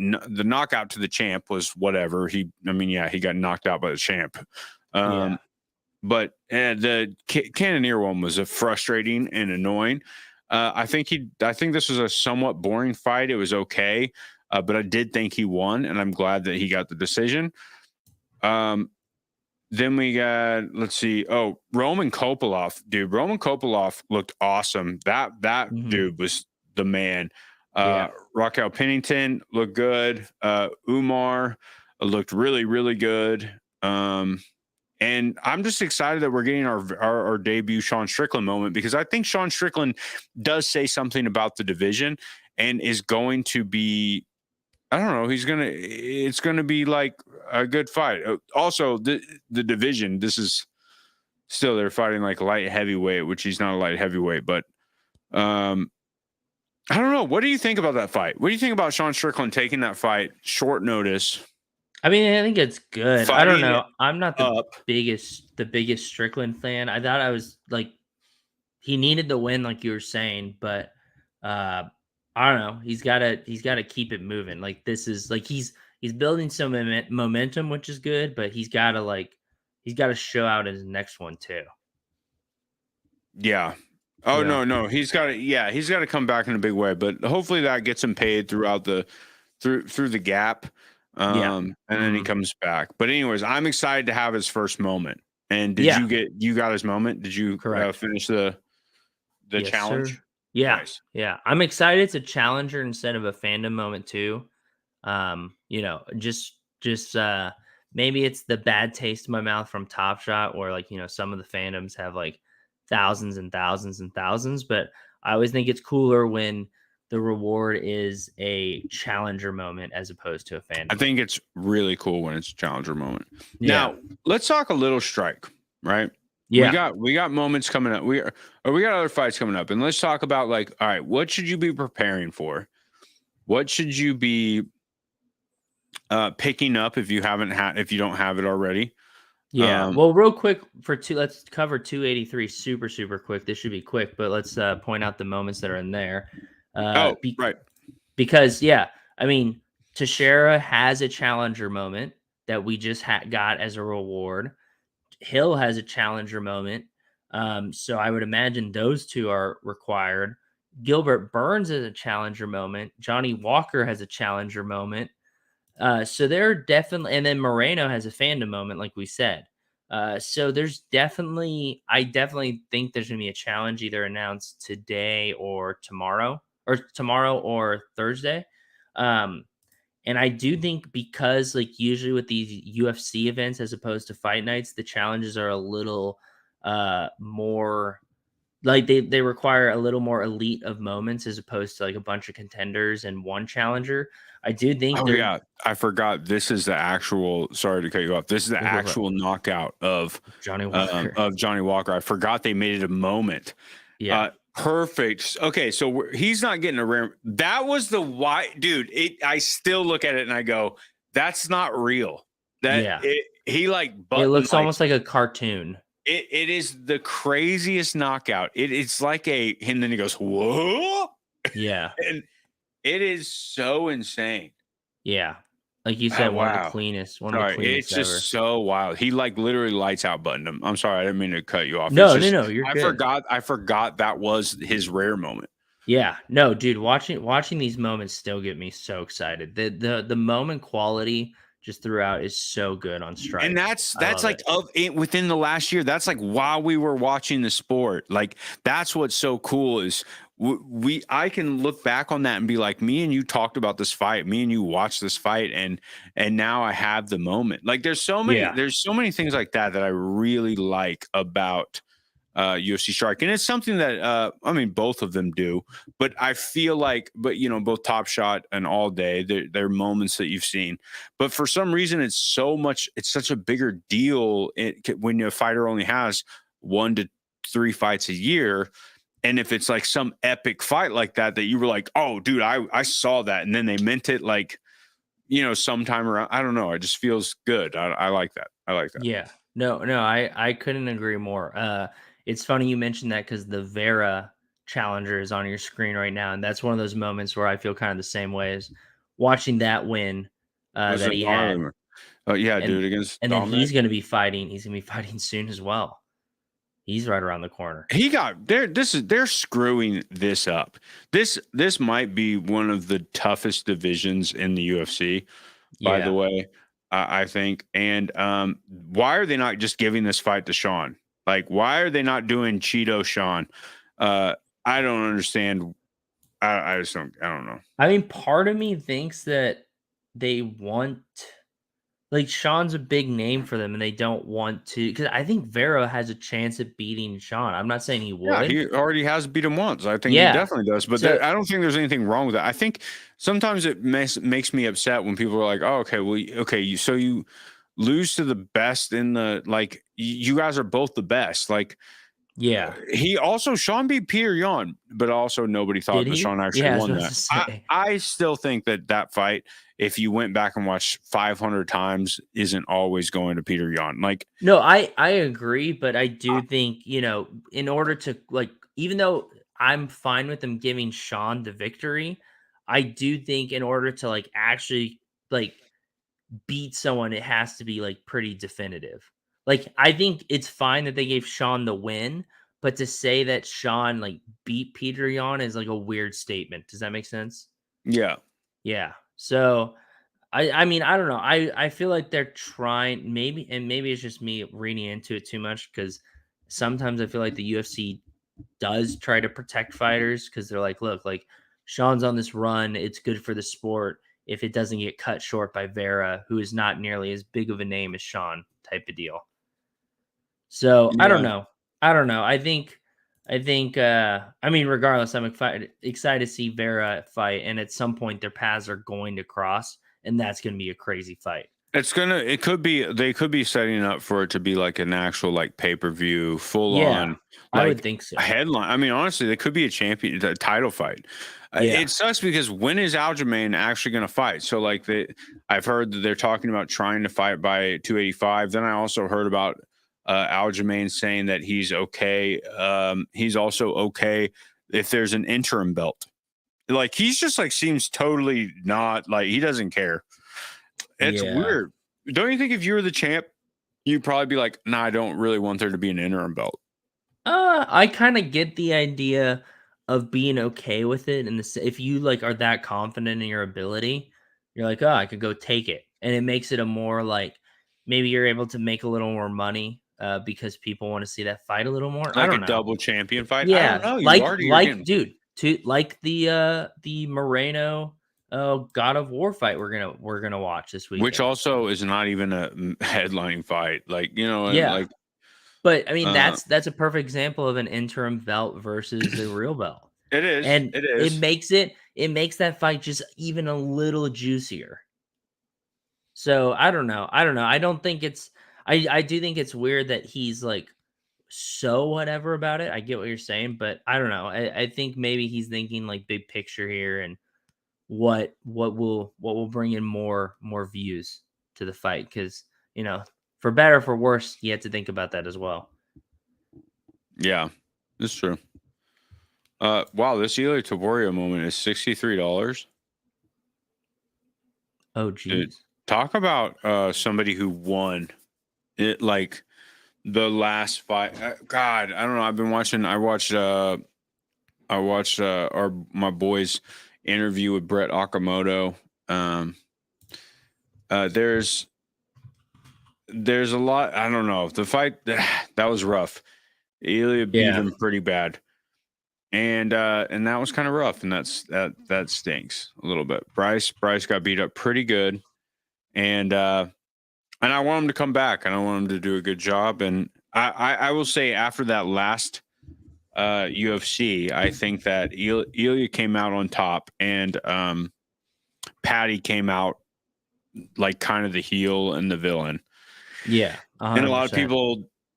knockout to the champ was whatever. He got knocked out by the champ. But the Cannonier one was frustrating and annoying. I think this was a somewhat boring fight. It was okay, but I did think he won, and I'm glad that he got the decision. Then we got, let's see. Oh, Roman Kopylov, dude. Roman Kopylov looked awesome. That dude was the man. Raquel Pennington looked good. Umar looked really, really good. And I'm just excited that we're getting our debut Sean Strickland moment, because I think Sean Strickland does say something about the division and is going to be, I don't know, it's going to be like a good fight. Also, the division, this is still, they're fighting like light heavyweight, which he's not a light heavyweight, but I don't know. What do you think about that fight? What do you think about Sean Strickland taking that fight short notice?
I mean, I think it's good. I don't know. I'm not the biggest Strickland fan. I thought I was like, he needed the win, like you were saying, but I don't know. He's got to keep it moving. Like, this is like he's building some momentum, which is good, but he's got to show out his next one too.
Yeah. Oh, yeah. No. He's got to come back in a big way, but hopefully that gets him paid throughout through the gap. And then he comes back. But anyways, I'm excited to have his first moment. And you got his moment? Did you finish the challenge?
Sir. Yeah. Nice. Yeah. I'm excited. It's a challenger instead of a fandom moment too. Just maybe it's the bad taste in my mouth from Top Shot, where like, some of the fandoms have like thousands and thousands and thousands, but I always think it's cooler when the reward is a challenger moment as opposed to a fandom.
I think it's really cool when it's a challenger moment. Yeah. Now, let's talk a little Strike, right? Yeah. We got moments coming up. We got other fights coming up. And let's talk about, like, all right, what should you be preparing for? What should you be picking up if you don't have it already?
Yeah. Well, real quick let's cover 283 super, super quick. This should be quick, but let's point out the moments that are in there.
Right.
Because, I mean, Teixeira has a challenger moment that we just got as a reward. Hill has a challenger moment. So I would imagine those two are required. Gilbert Burns has a challenger moment. Johnny Walker has a challenger moment. So they're definitely, and then Moreno has a fandom moment, like we said. So there's I definitely think there's going to be a challenge either announced today or tomorrow or Thursday. And I do think, because like usually with these UFC events, as opposed to fight nights, the challenges are a little more like they require a little more elite of moments as opposed to like a bunch of contenders and one challenger. I do think
Oh
they're
yeah, I forgot. This is the actual. Sorry to cut you off. This is the
go for it.
actual knockout
Johnny Walker.
of Johnny Walker. I forgot they made it a moment.
Yeah.
Perfect. Okay, so he's not getting a rare. That was the why, dude. I still look at it and I go, that's not real. That he like.
It looks almost like a cartoon.
It is the craziest knockout. It's like and then he goes, whoa.
Yeah.
And it is so insane.
Yeah. Like you said, one of the cleanest.
It's
ever.
just so wild. He like literally lights out buttoned him. I'm sorry, I didn't mean to cut you off.
No, you're good.
I forgot that was his rare moment.
Yeah. No, dude, watching these moments still get me so excited. The moment quality just throughout is so good on Strike.
And that's like within the last year. That's like while we were watching the sport. Like that's what's so cool is I can look back on that and be like, me and you talked about this fight. Me and you watched this fight, and now I have the moment. Like there's so many things like that I really like about UFC Strike, and it's something that I mean both of them do, but I feel like, both Top Shot and All Day, they're moments that you've seen, but for some reason it's such a bigger deal when a fighter only has 1 to 3 fights a year. And if it's like some epic fight like that you were like, oh dude, I saw that, and then they meant it like, sometime around, I don't know, it just feels good. I like that.
Yeah. No, I couldn't agree more. It's funny you mentioned that because the Vera challenger is on your screen right now, and that's one of those moments where I feel kind of the same way as watching that win that he had.
Oh yeah, dude, against
and then he's going to be fighting. He's going to be fighting soon as well. He's right around the corner.
They're screwing this up. This might be one of the toughest divisions in the UFC, by the way. I think. And why are they not just giving this fight to Sean? Like, why are they not doing Cheeto Sean? I don't understand. I don't know.
I mean, part of me thinks that they want, like, Sean's a big name for them, and they don't want to, because I think Vera has a chance of beating Sean. I'm not saying he would.
Yeah, he already has beat him once. I think he definitely does. But I don't think there's anything wrong with that. I think sometimes it makes me upset when people are like, "Oh, okay, so you lose to the best in the, like, you guys are both the best." Like,
yeah.
Sean beat Peter Yan, but also nobody thought that Sean actually won that. I still think that fight, if you went back and watched 500 times, isn't always going to Peter Yan. Like,
no, I agree, but I do think, in order to, like, even though I'm fine with them giving Sean the victory, I do think in order to, like, actually, like, beat someone, it has to be, like, pretty definitive. Like, I think it's fine that they gave Sean the win, but to say that Sean, like, beat Peter Yan is, like, a weird statement. Does that make sense?
Yeah.
Yeah. So, I mean, I don't know. I feel like they're trying, maybe it's just me reading into it too much, because sometimes I feel like the UFC does try to protect fighters, because they're like, look, like, Sean's on this run. It's good for the sport if it doesn't get cut short by Vera, who is not nearly as big of a name as Sean, type of deal. So I don't know. I think, I mean, regardless, I'm excited to see Vera fight. And at some point their paths are going to cross, and that's going to be a crazy fight.
They could be setting up for it to be like an actual, like, pay-per-view, full on. Like,
I would think so.
A headline. I mean, honestly, they could be a title fight. It sucks because when is Aljamain actually going to fight? So, like, I've heard that they're talking about trying to fight by 285. Then I also heard about Aljamain saying that he's okay. He's also okay if there's an interim belt. Like, he's just, like, seems totally not, like, he doesn't care. It's weird. Don't you think if you were the champ, you'd probably be like, nah, I don't really want there to be an interim belt?
I kind of get the idea of being okay with it. And if you, like, are that confident in your ability, you're like, oh, I could go take it. And it makes it a more, like, maybe you're able to make a little more money because people want to see that fight a little more.
Like,
I don't know.
Double champion fight.
Yeah.
I don't know.
Like the Moreno God of War fight we're gonna watch this week,
which also is not even a headlining fight. Like,
like, But I mean, that's a perfect example of an interim belt versus a real belt.
It is.
And
It is.
it makes that fight just even a little juicier. So I don't know. I don't think it's I do think it's weird that he's like so whatever about it. I get what you're saying, but I don't know. I think maybe he's thinking like big picture here and what will bring in more views to the fight because for better or for worse, you have to think about that as well.
Yeah, that's true. Wow, this Ilia Topuria moment is $63.
Oh, geez.
Talk about somebody who won it like the last fight. God, I don't know. I've been watching. I watched my boy's interview with Brett Okamoto. There's a lot. I don't know. The fight that was rough. Ilia beat him pretty bad. And that was kind of rough, and that stinks a little bit. Bryce got beat up pretty good, and I want him to come back. I don't want him to do a good job. And I will say after that last UFC, I think that Ilia came out on top, and Paddy came out like kind of the heel and the villain.
Yeah, 100%.
And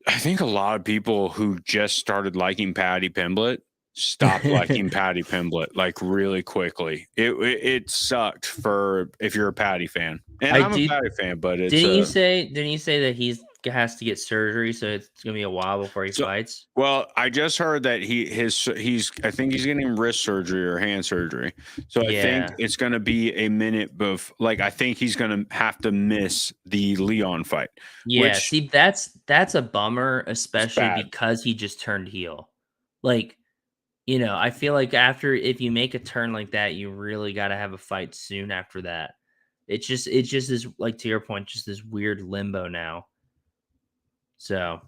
I think a lot of people who just started liking Paddy Pimblett stopped liking Paddy Pimblett like really quickly. It sucked for if you're a Paddy fan, and I'm a Paddy fan. But it's
didn't you say that he has to get surgery, so it's gonna be a while before he fights?
Well, I just heard that I think he's getting wrist surgery or hand surgery, so I think it's gonna be a minute I think he's gonna have to miss the Leon fight.
Yeah, see, that's a bummer, especially because he just turned heel. Like, I feel like if you make a turn like that, you really got to have a fight soon after that. It's just is like, to your point, just this weird limbo now. So,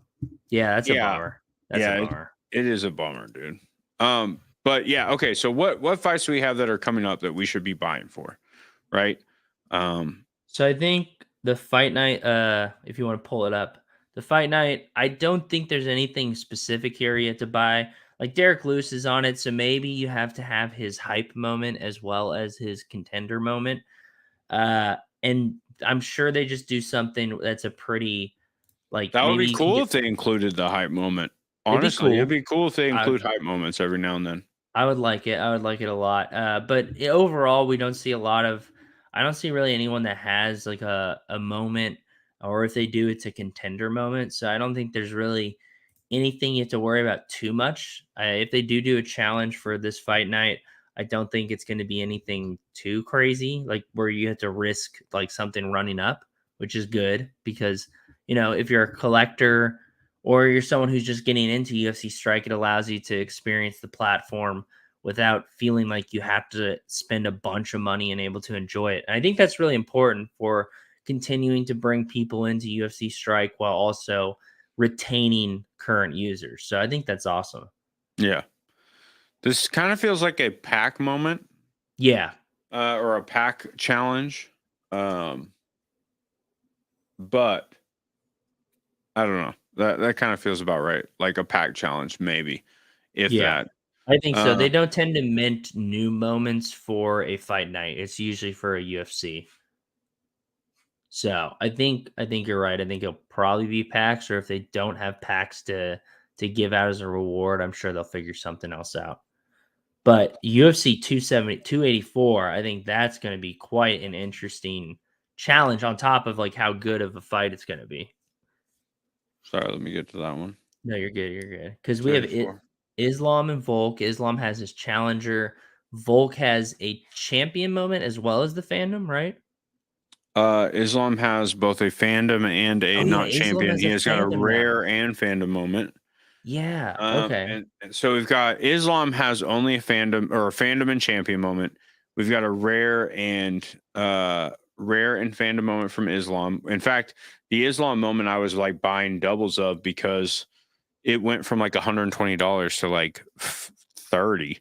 yeah, that's a bummer. That's a bummer.
It is a bummer, dude. But yeah, okay. So what fights do we have that are coming up that we should be buying for, right?
So I think the fight night, if you want to pull it up, the fight night, I don't think there's anything specific here yet to buy. Like Derek Lewis is on it, so maybe you have to have his hype moment as well as his contender moment. And I'm sure they just do something that's a pretty
that would be cool if they included the hype moment. Honestly, it'd be cool if they include hype moments every now and then.
I would like it. I would like it a lot. But overall, we don't see a lot of. I don't see really anyone that has like a moment, or if they do, it's a contender moment. So I don't think there's really anything you have to worry about too much. If they do a challenge for this fight night, I don't think it's going to be anything too crazy, like where you have to risk like something running up, which is good because, if you're a collector or you're someone who's just getting into UFC Strike, it allows you to experience the platform without feeling like you have to spend a bunch of money and able to enjoy it. And I think that's really important for continuing to bring people into UFC Strike while also retaining current users. So I think that's awesome.
Yeah. This kind of feels like a pack moment.
Yeah.
Or a pack challenge. But I don't know. That kind of feels about right. Like a pack challenge, maybe. That.
I think so. They don't tend to mint new moments for a fight night. It's usually for a UFC. So I think you're right. I think it'll probably be packs, or if they don't have packs to give out as a reward, I'm sure they'll figure something else out. But UFC 284, I think that's going to be quite an interesting challenge on top of like how good of a fight it's going to be.
Sorry, let me get to that one.
No, you're good. You're good. Because we have Islam and Volk. Islam has his challenger. Volk has a champion moment as well as the fandom, right?
Islam has both a fandom and a champion. He has got a rare and fandom moment.
Yeah. Okay.
And so we've got Islam has only a fandom and champion moment. We've got a rare and fandom moment from Islam. In fact, the Islam moment I was like buying doubles of because it went from like $120 to like $30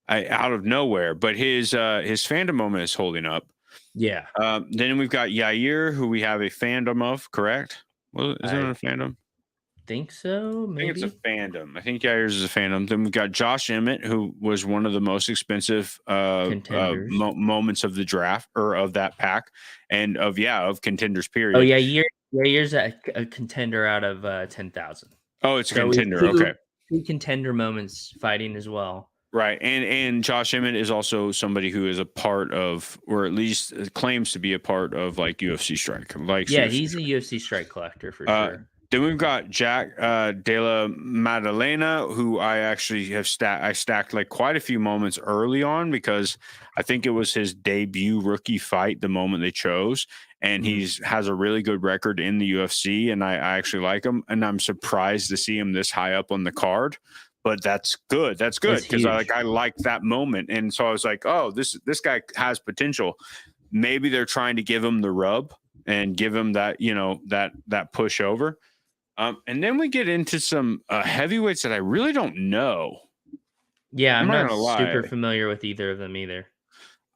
out of nowhere. But his fandom moment is holding up.
Yeah.
Then we've got Yair, who we have a fandom of, correct? Well, isn't it a fandom?
think so. Maybe.
I think it's a fandom. I think Yair's is a fandom. Then we've got Josh Emmett, who was one of the most expensive
Contenders.
moments of the draft or of that pack and of contenders. Period.
Oh yeah, Yair's a contender out of 10,000.
Oh, it's a contender. Okay.
2 contender moments fighting as well.
Right. And Josh Emmett is also somebody who is a part of, or at least claims to be a part of, like UFC Strike.
He's a UFC Strike collector for sure.
Then we've got Jack Della Maddalena, who I actually have stacked like quite a few moments early on because I think it was his debut rookie fight the moment they chose. And has a really good record in the UFC, and I actually like him. And I'm surprised to see him this high up on the card. But that's good. That's good because I like that moment, and so I was like, oh, this guy has potential. Maybe they're trying to give him the rub and give him that that push over. And then we get into some heavyweights that I really don't know.
Yeah, I'm not super familiar with either of them either.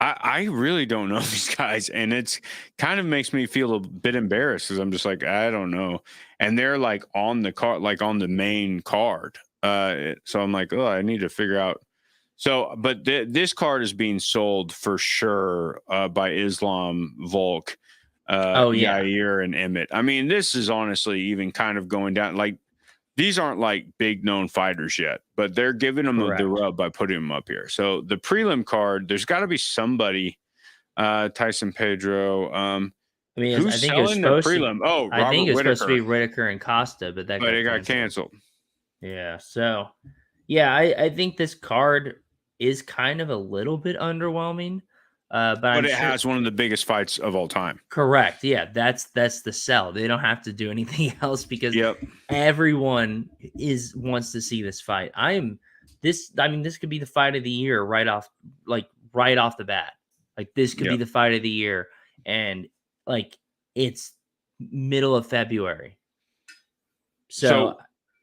I really don't know these guys, and it's kind of makes me feel a bit embarrassed because I'm just like, I don't know. And they're like on the card, like on the main card. So I'm like, oh, I need to figure out. So, but this card is being sold for sure by Islam, Volk, Yair, and Emmett. I mean, this is honestly even kind of going down. Like, these aren't like big known fighters yet, but they're giving them the rub by putting them up here. So the prelim card, there's got to be somebody, Tyson Pedro.
I mean,
who's selling the prelim?
I think it's supposed to be Whitaker and Costa, but
it got canceled.
Yeah. So, yeah, I think this card is kind of a little bit underwhelming. But
it has one of the biggest fights of all time.
Correct. Yeah, that's the sell. They don't have to do anything else because everyone wants to see this fight. This could be the fight of the year right off the bat. Like this could be the fight of the year, and like it's middle of February. So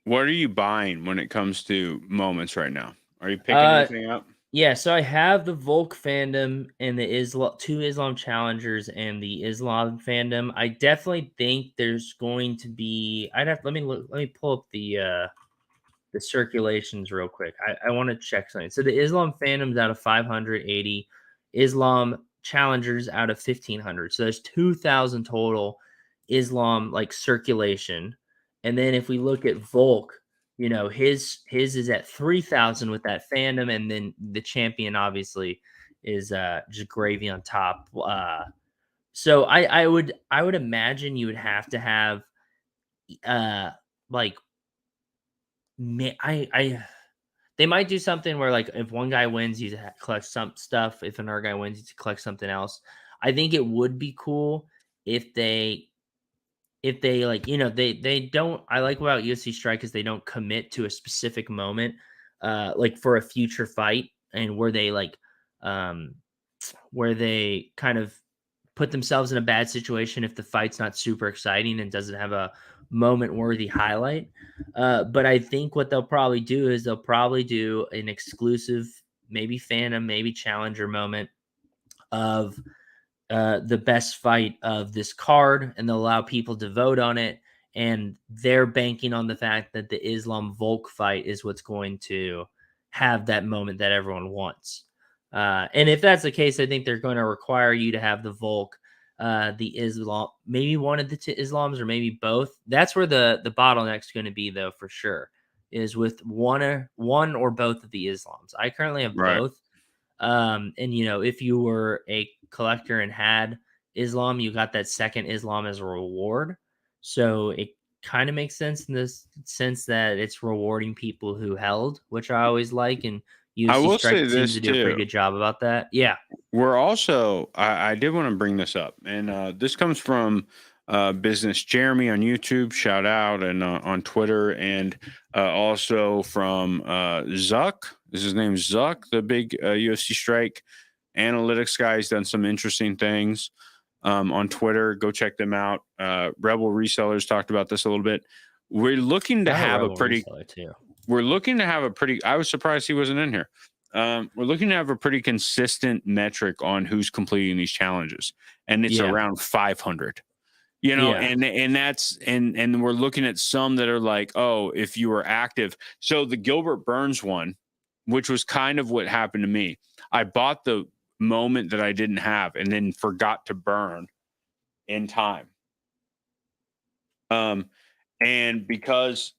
what are you buying when it comes to moments right now? Are you picking anything up?
Yeah, so I have the Volk fandom and the 2 Islam challengers and the Islam fandom. I definitely think there's going to be. Let me pull up the circulations real quick. I want to check something. So the Islam fandom's out of 580, Islam challengers out of 1,500. So there's 2,000 total Islam like circulation. And then if we look at Volk, you know, his is at 3,000 with that fandom, and then the champion obviously is just gravy on top. So I would imagine you would have to have they might do something where like if one guy wins, you collect some stuff. If another guy wins, you collect something else. I think it would be cool if they like, you know, they don't. I like about UFC Strike is they don't commit to a specific moment, like for a future fight, and where they kind of put themselves in a bad situation if the fight's not super exciting and doesn't have a moment worthy highlight. But I think what they'll probably do is they'll probably do an exclusive, maybe fandom, maybe challenger moment of the best fight of this card, and they'll allow people to vote on it. And they're banking on the fact that the Islam Volk fight is what's going to have that moment that everyone wants. And if that's the case, I think they're going to require you to have the Volk, the Islam, maybe one of the two Islams or maybe both. That's where the bottleneck's going to be, though, for sure, is with one or both of the Islams. I currently have both. And, you know, if you were a collector and had Islam, you got that second Islam as a reward. So it kind of makes sense in this sense that it's rewarding people who held, which I always like. And UFC Strike seems to do a pretty good job about that. Yeah.
We're also, I did want to bring this up, and this comes from Business Jeremy on YouTube, shout out, and on Twitter, and also from Zuck. Is his name Zuck, the big UFC Strike analytics guy? He's done some interesting things on Twitter. Go check them out. Rebel Resellers talked about this a little bit. We're looking to have a pretty. We're looking to have a pretty. I was surprised he wasn't in here. We're looking to have a pretty consistent metric on who's completing these challenges, and it's around 500. You know,
Yeah.
and that's and we're looking at some that are like, oh, if you were active. So the Gilbert Burns one, which was kind of what happened to me. I bought the moment that I didn't have and then forgot to burn in time. And because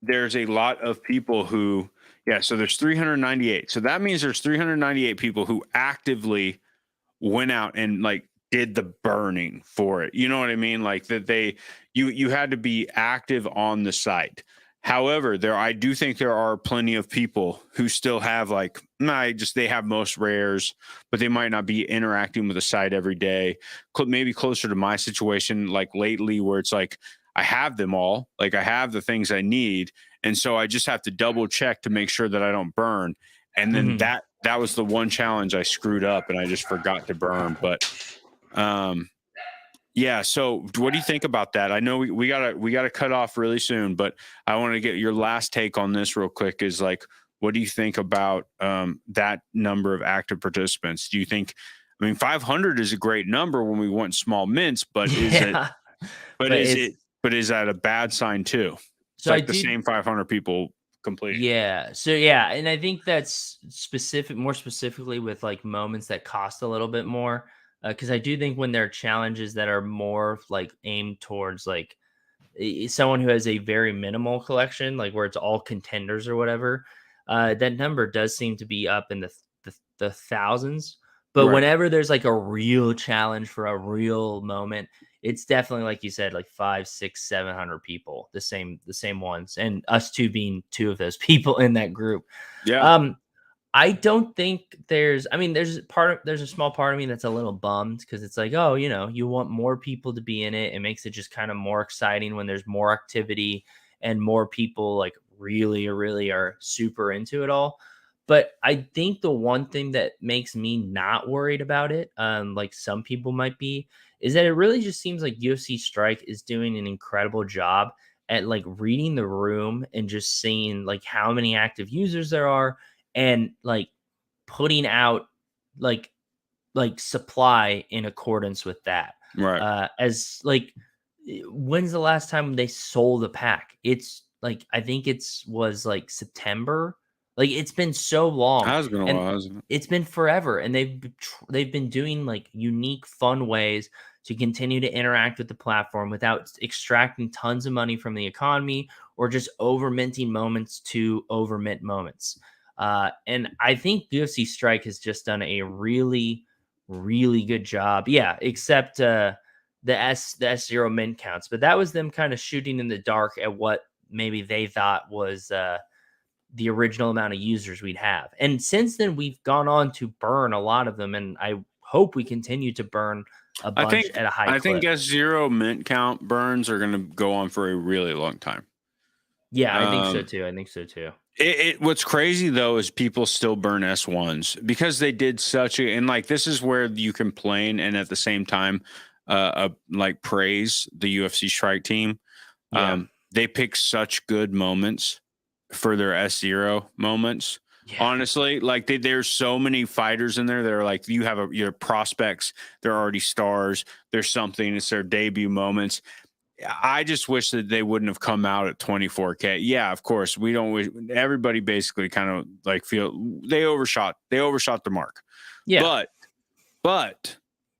there's a lot of people who, yeah, so there's 398. So that means there's 398 people who actively went out and like did the burning for it. You know what I mean? Like that you had to be active on the site. However, I do think there are plenty of people who still have like, they have most rares, but they might not be interacting with the site every day. Maybe closer to my situation, like lately, where it's like I have them all, like I have the things I need, and so I just have to double check to make sure that I don't burn. And then that was the one challenge I screwed up, and I just forgot to burn. But yeah. So what do you think about that? I know we gotta cut off really soon, but I want to get your last take on this real quick. Is like, what do you think about that number of active participants? Do you think, I mean, 500 is a great number when we want small mints, but is it? But is that a bad sign too? It's like the same 500 people complete.
Yeah. So yeah, and I think that's more specifically with like moments that cost a little bit more. Because I do think when there are challenges that are more like aimed towards like someone who has a very minimal collection, like where it's all contenders or whatever, that number does seem to be up in the thousands. But whenever there's like a real challenge for a real moment, it's definitely like you said, like 5, 6, 700 people, the same ones, and us two being two of those people in that group.
Yeah.
I don't think I mean, there's a small part of me that's a little bummed because it's like, oh, you want more people to be in it. It makes it just kind of more exciting when there's more activity and more people like really, really are super into it all. But I think the one thing that makes me not worried about it, like some people might be, is that it really just seems like UFC Strike is doing an incredible job at like reading the room and just seeing like how many active users there are and like putting out like supply in accordance with that.
Right.
As like when's the last time they sold a pack? It's like I think was like September. Like it's been so long.
Has been a
And
while, hasn't it?
it's been forever, and they've been doing like unique, fun ways to continue to interact with the platform without extracting tons of money from the economy or just over minting moments to over mint moments. And I think UFC Strike has just done a really, really good job. Yeah, except the S0 mint counts, but that was them kind of shooting in the dark at what maybe they thought was the original amount of users we'd have. And since then, we've gone on to burn a lot of them, and I hope we continue to burn a bunch at a high clip.
I think S0 mint count burns are going to go on for a really long time.
Yeah, I think so too. I think so too.
What's crazy though is people still burn S1s because they did and like this is where you complain and at the same time like praise the UFC Strike team.
Yeah.
They pick such good moments for their S0 moments. Yeah. Honestly, like there's so many fighters in there that are like, you have your prospects, they're already stars, there's something, it's their debut moments. I just wish that they wouldn't have come out at 24K. Yeah, of course, everybody basically kind of like feel they overshot the mark.
Yeah.
But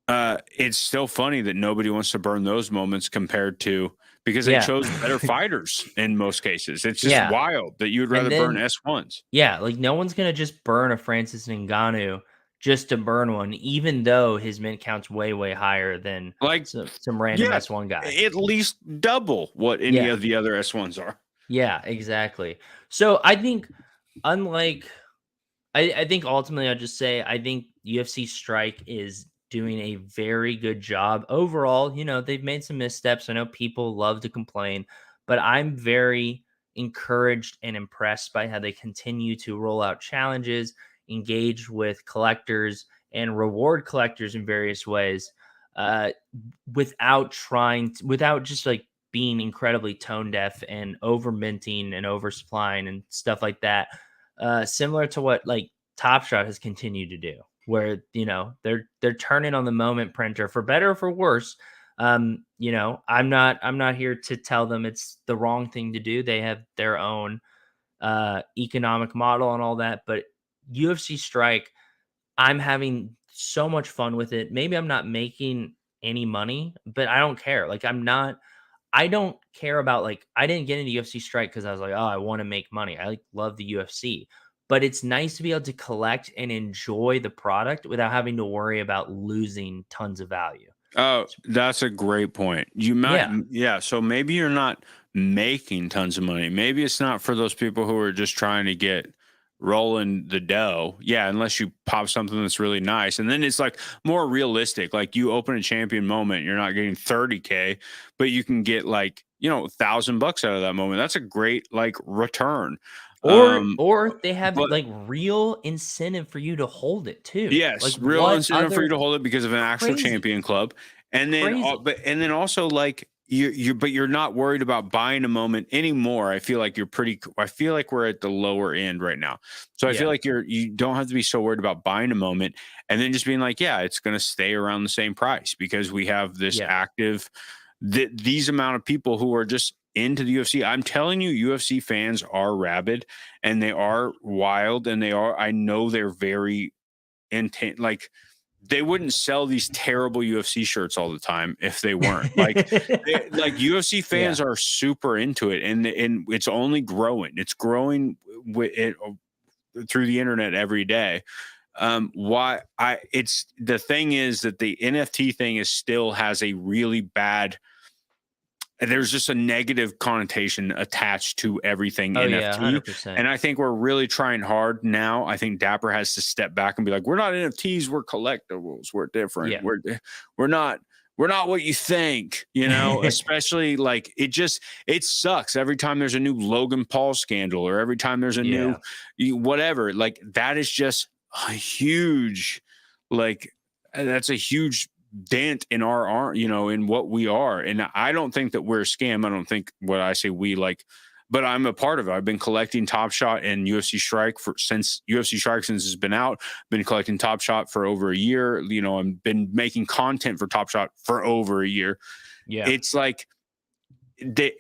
it's still funny that nobody wants to burn those moments compared to, because they chose better fighters in most cases. It's just wild that you'd rather burn S1s.
Yeah, like no one's going to just burn a Francis Ngannou just to burn one, even though his mint count's way, way higher than
like
some random S1 guy.
At least double what any of the other S1s are.
Yeah, exactly. So I think I think ultimately I'll just say, I think UFC Strike is doing a very good job overall. They've made some missteps. I know people love to complain, but I'm very encouraged and impressed by how they continue to roll out challenges, engage with collectors, and reward collectors in various ways, without just like being incredibly tone deaf and over minting and over supplying and stuff like that. Similar to what like Top Shot has continued to do, where they're turning on the moment printer for better or for worse, You know, I'm not here to tell them it's the wrong thing to do. They have their own economic model and all that, but UFC Strike, I'm having so much fun with it. Maybe I'm not making any money, but I don't care. Like I don't care about like I didn't get into UFC Strike because I was like, oh, I want to make money. I like love the UFC. But it's nice to be able to collect and enjoy the product without having to worry about losing tons of value.
Oh, that's a great point. You might,
Yeah.
yeah. So maybe you're not making tons of money. Maybe it's not for those people who are just trying to get rolling the dough. Yeah, unless you pop something that's really nice. And then it's like more realistic. Like you open a champion moment, you're not getting 30K, but you can get like, $1,000 out of that moment. That's a great like return.
Or they have
But
like real incentive for you to hold it too. Like
yes, real
what
incentive for you
other
to hold it because of an actual
crazy,
champion club, and then
crazy.
and then also like but you're not worried about buying a moment anymore. I feel like I feel like we're at the lower end right now, so I feel
Yeah.
like you don't have to be so worried about buying a moment and then just being like, yeah, it's going to stay around the same price because we have this
Yeah.
active these amount of people who are just into the UFC. I'm telling you, UFC fans are rabid and they are wild and I know they're very intent. Like they wouldn't sell these terrible UFC shirts all the time if they weren't like UFC fans
Yeah.
are super into it and it's only growing. It's growing with it through the internet every day. Why I it's the thing is that the NFT thing is still has a really bad there's just a negative connotation attached to everything
Oh yeah,
NFT.
100%.
And I think we're really trying hard now. I think Dapper has to step back and be like, we're not NFTs, we're collectibles. We're different.
Yeah.
We're not what you think, especially like it sucks every time there's a new Logan Paul scandal or every time there's a new
Yeah.
whatever. Like that is just a huge like that's a huge dent in our in what we are. And I don't think that we're a scam. I don't think what I say we like, but I'm a part of it. I've been collecting Top Shot and UFC Strike since it's been out. Been collecting Top Shot for over a year. I've been making content for Top Shot for over a year.
Yeah.
It's like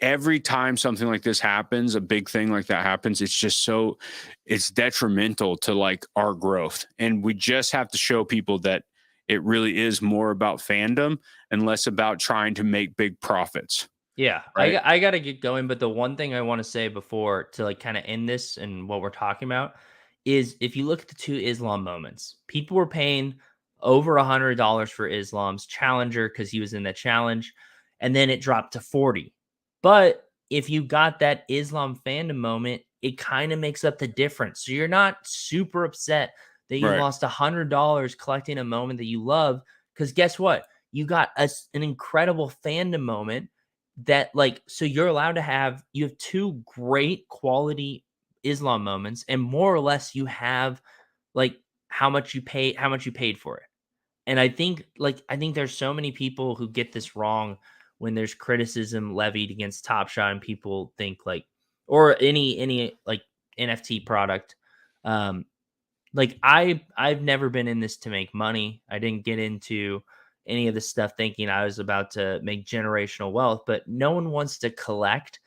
every time something like this happens, a big thing like that happens, it's detrimental to like our growth. And we just have to show people that it really is more about fandom and less about trying to make big profits.
Yeah.
Right.
I got to get going, but the one thing I want to say before to like kind of end this and what we're talking about is if you look at the two Islam moments, people were paying over $100 for Islam's challenger because he was in the challenge, and then it dropped to 40. But if you got that Islam fandom moment, it kind of makes up the difference. So you're not super upset that you
Right.
lost $100 collecting a moment that you love, because guess what? You got an incredible fandom moment that like, so you have two great quality Islam moments, and more or less you have like how much you paid for it. And I think there's so many people who get this wrong when there's criticism levied against Top Shot and people think like, or any like NFT product. Um like I've never been in this to make money. I didn't get into any of this stuff thinking I was about to make generational wealth, but no one wants to collect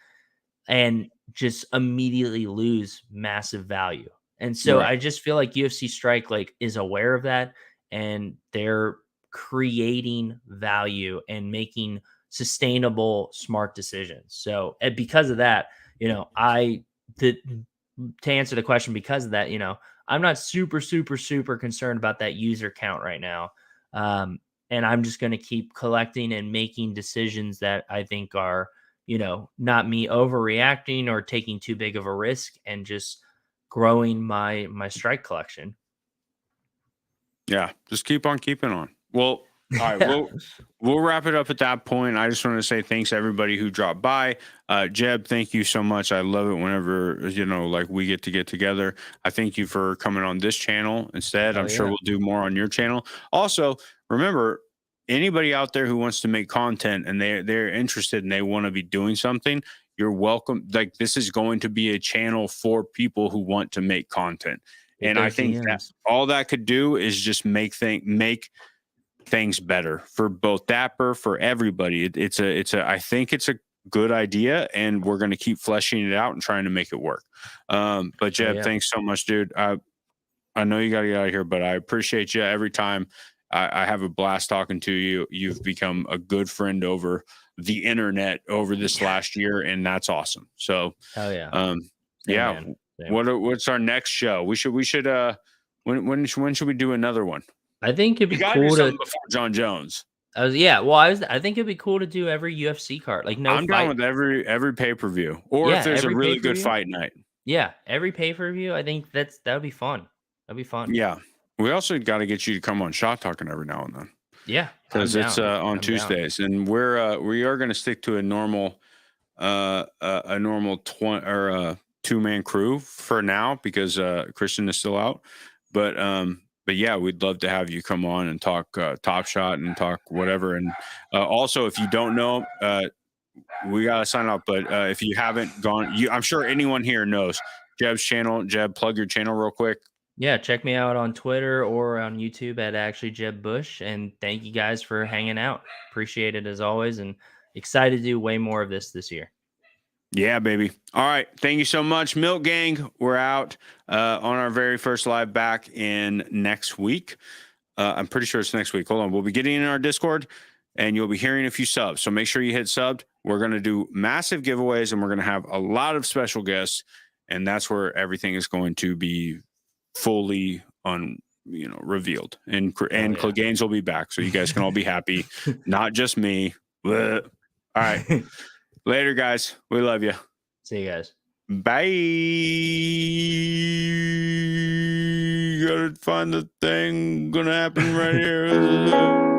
and just immediately lose massive value. And so
Right.
I just feel like UFC Strike like is aware of that, and they're creating value and making sustainable smart decisions. So and because of that, I to to answer the question, because of that, I'm not super concerned about that user count right now. And I'm just going to keep collecting and making decisions that I think are, not me overreacting or taking too big of a risk, and just growing my strike collection.
Yeah. Just keep on keeping on. Well, all right. We'll wrap it up at that point. I just want to say thanks to everybody who dropped by. Jeb, thank you so much. I love it whenever, like we get together. I thank you for coming on this channel instead. I'm sure
Yeah.
we'll do more on your channel. Also, remember, anybody out there who wants to make content and they're interested and they want to be doing something, you're welcome. Like this is going to be a channel for people who want to make content.
Hit
And I
those
think that
DMs.
all that could do is just make things better for both Dapper, for everybody. I think it's a good idea, and we're going to keep fleshing it out and trying to make it work. But Jeb, thanks so much, dude. I know you got to get out of here, but I appreciate you every time. I have a blast talking to you. You've become a good friend over the internet over this last year, and that's awesome. So, what's our next show? We should when should we do another one?
I think it'd be cool to
before John Jones.
I think it'd be cool to do every UFC card. Like
I'm down with every pay-per-view, or if there's a really good fight night.
Yeah, every pay-per-view. I think that would be fun. That'd be fun.
Yeah. We also got to get you to come on Shot Talking every now and then.
Yeah.
Because it's on Tuesdays. And we are going to stick to a normal 2-man crew for now, because Christian is still out. But yeah, we'd love to have you come on and talk Top Shot and talk whatever. And also, if you don't know, we got to sign up. But if you haven't gone, I'm sure anyone here knows Jeb's channel. Jeb, plug your channel real quick.
Yeah, check me out on Twitter or on YouTube at actually Jeb Bush. And thank you guys for hanging out. Appreciate it as always, and excited to do way more of this year.
Yeah, baby. All right. Thank you so much, Milk Gang. We're out on our very first live back in next week. I'm pretty sure it's next week. Hold on. We'll be getting in our Discord, and you'll be hearing a few subs. So make sure you hit subbed. We're going to do massive giveaways, and we're going to have a lot of special guests, and that's where everything is going to be fully revealed. And Cleganes will be back, so you guys can all be happy. Not just me. All right. Later, guys. We love you.
See you guys.
Bye. Gotta find the thing gonna happen right here.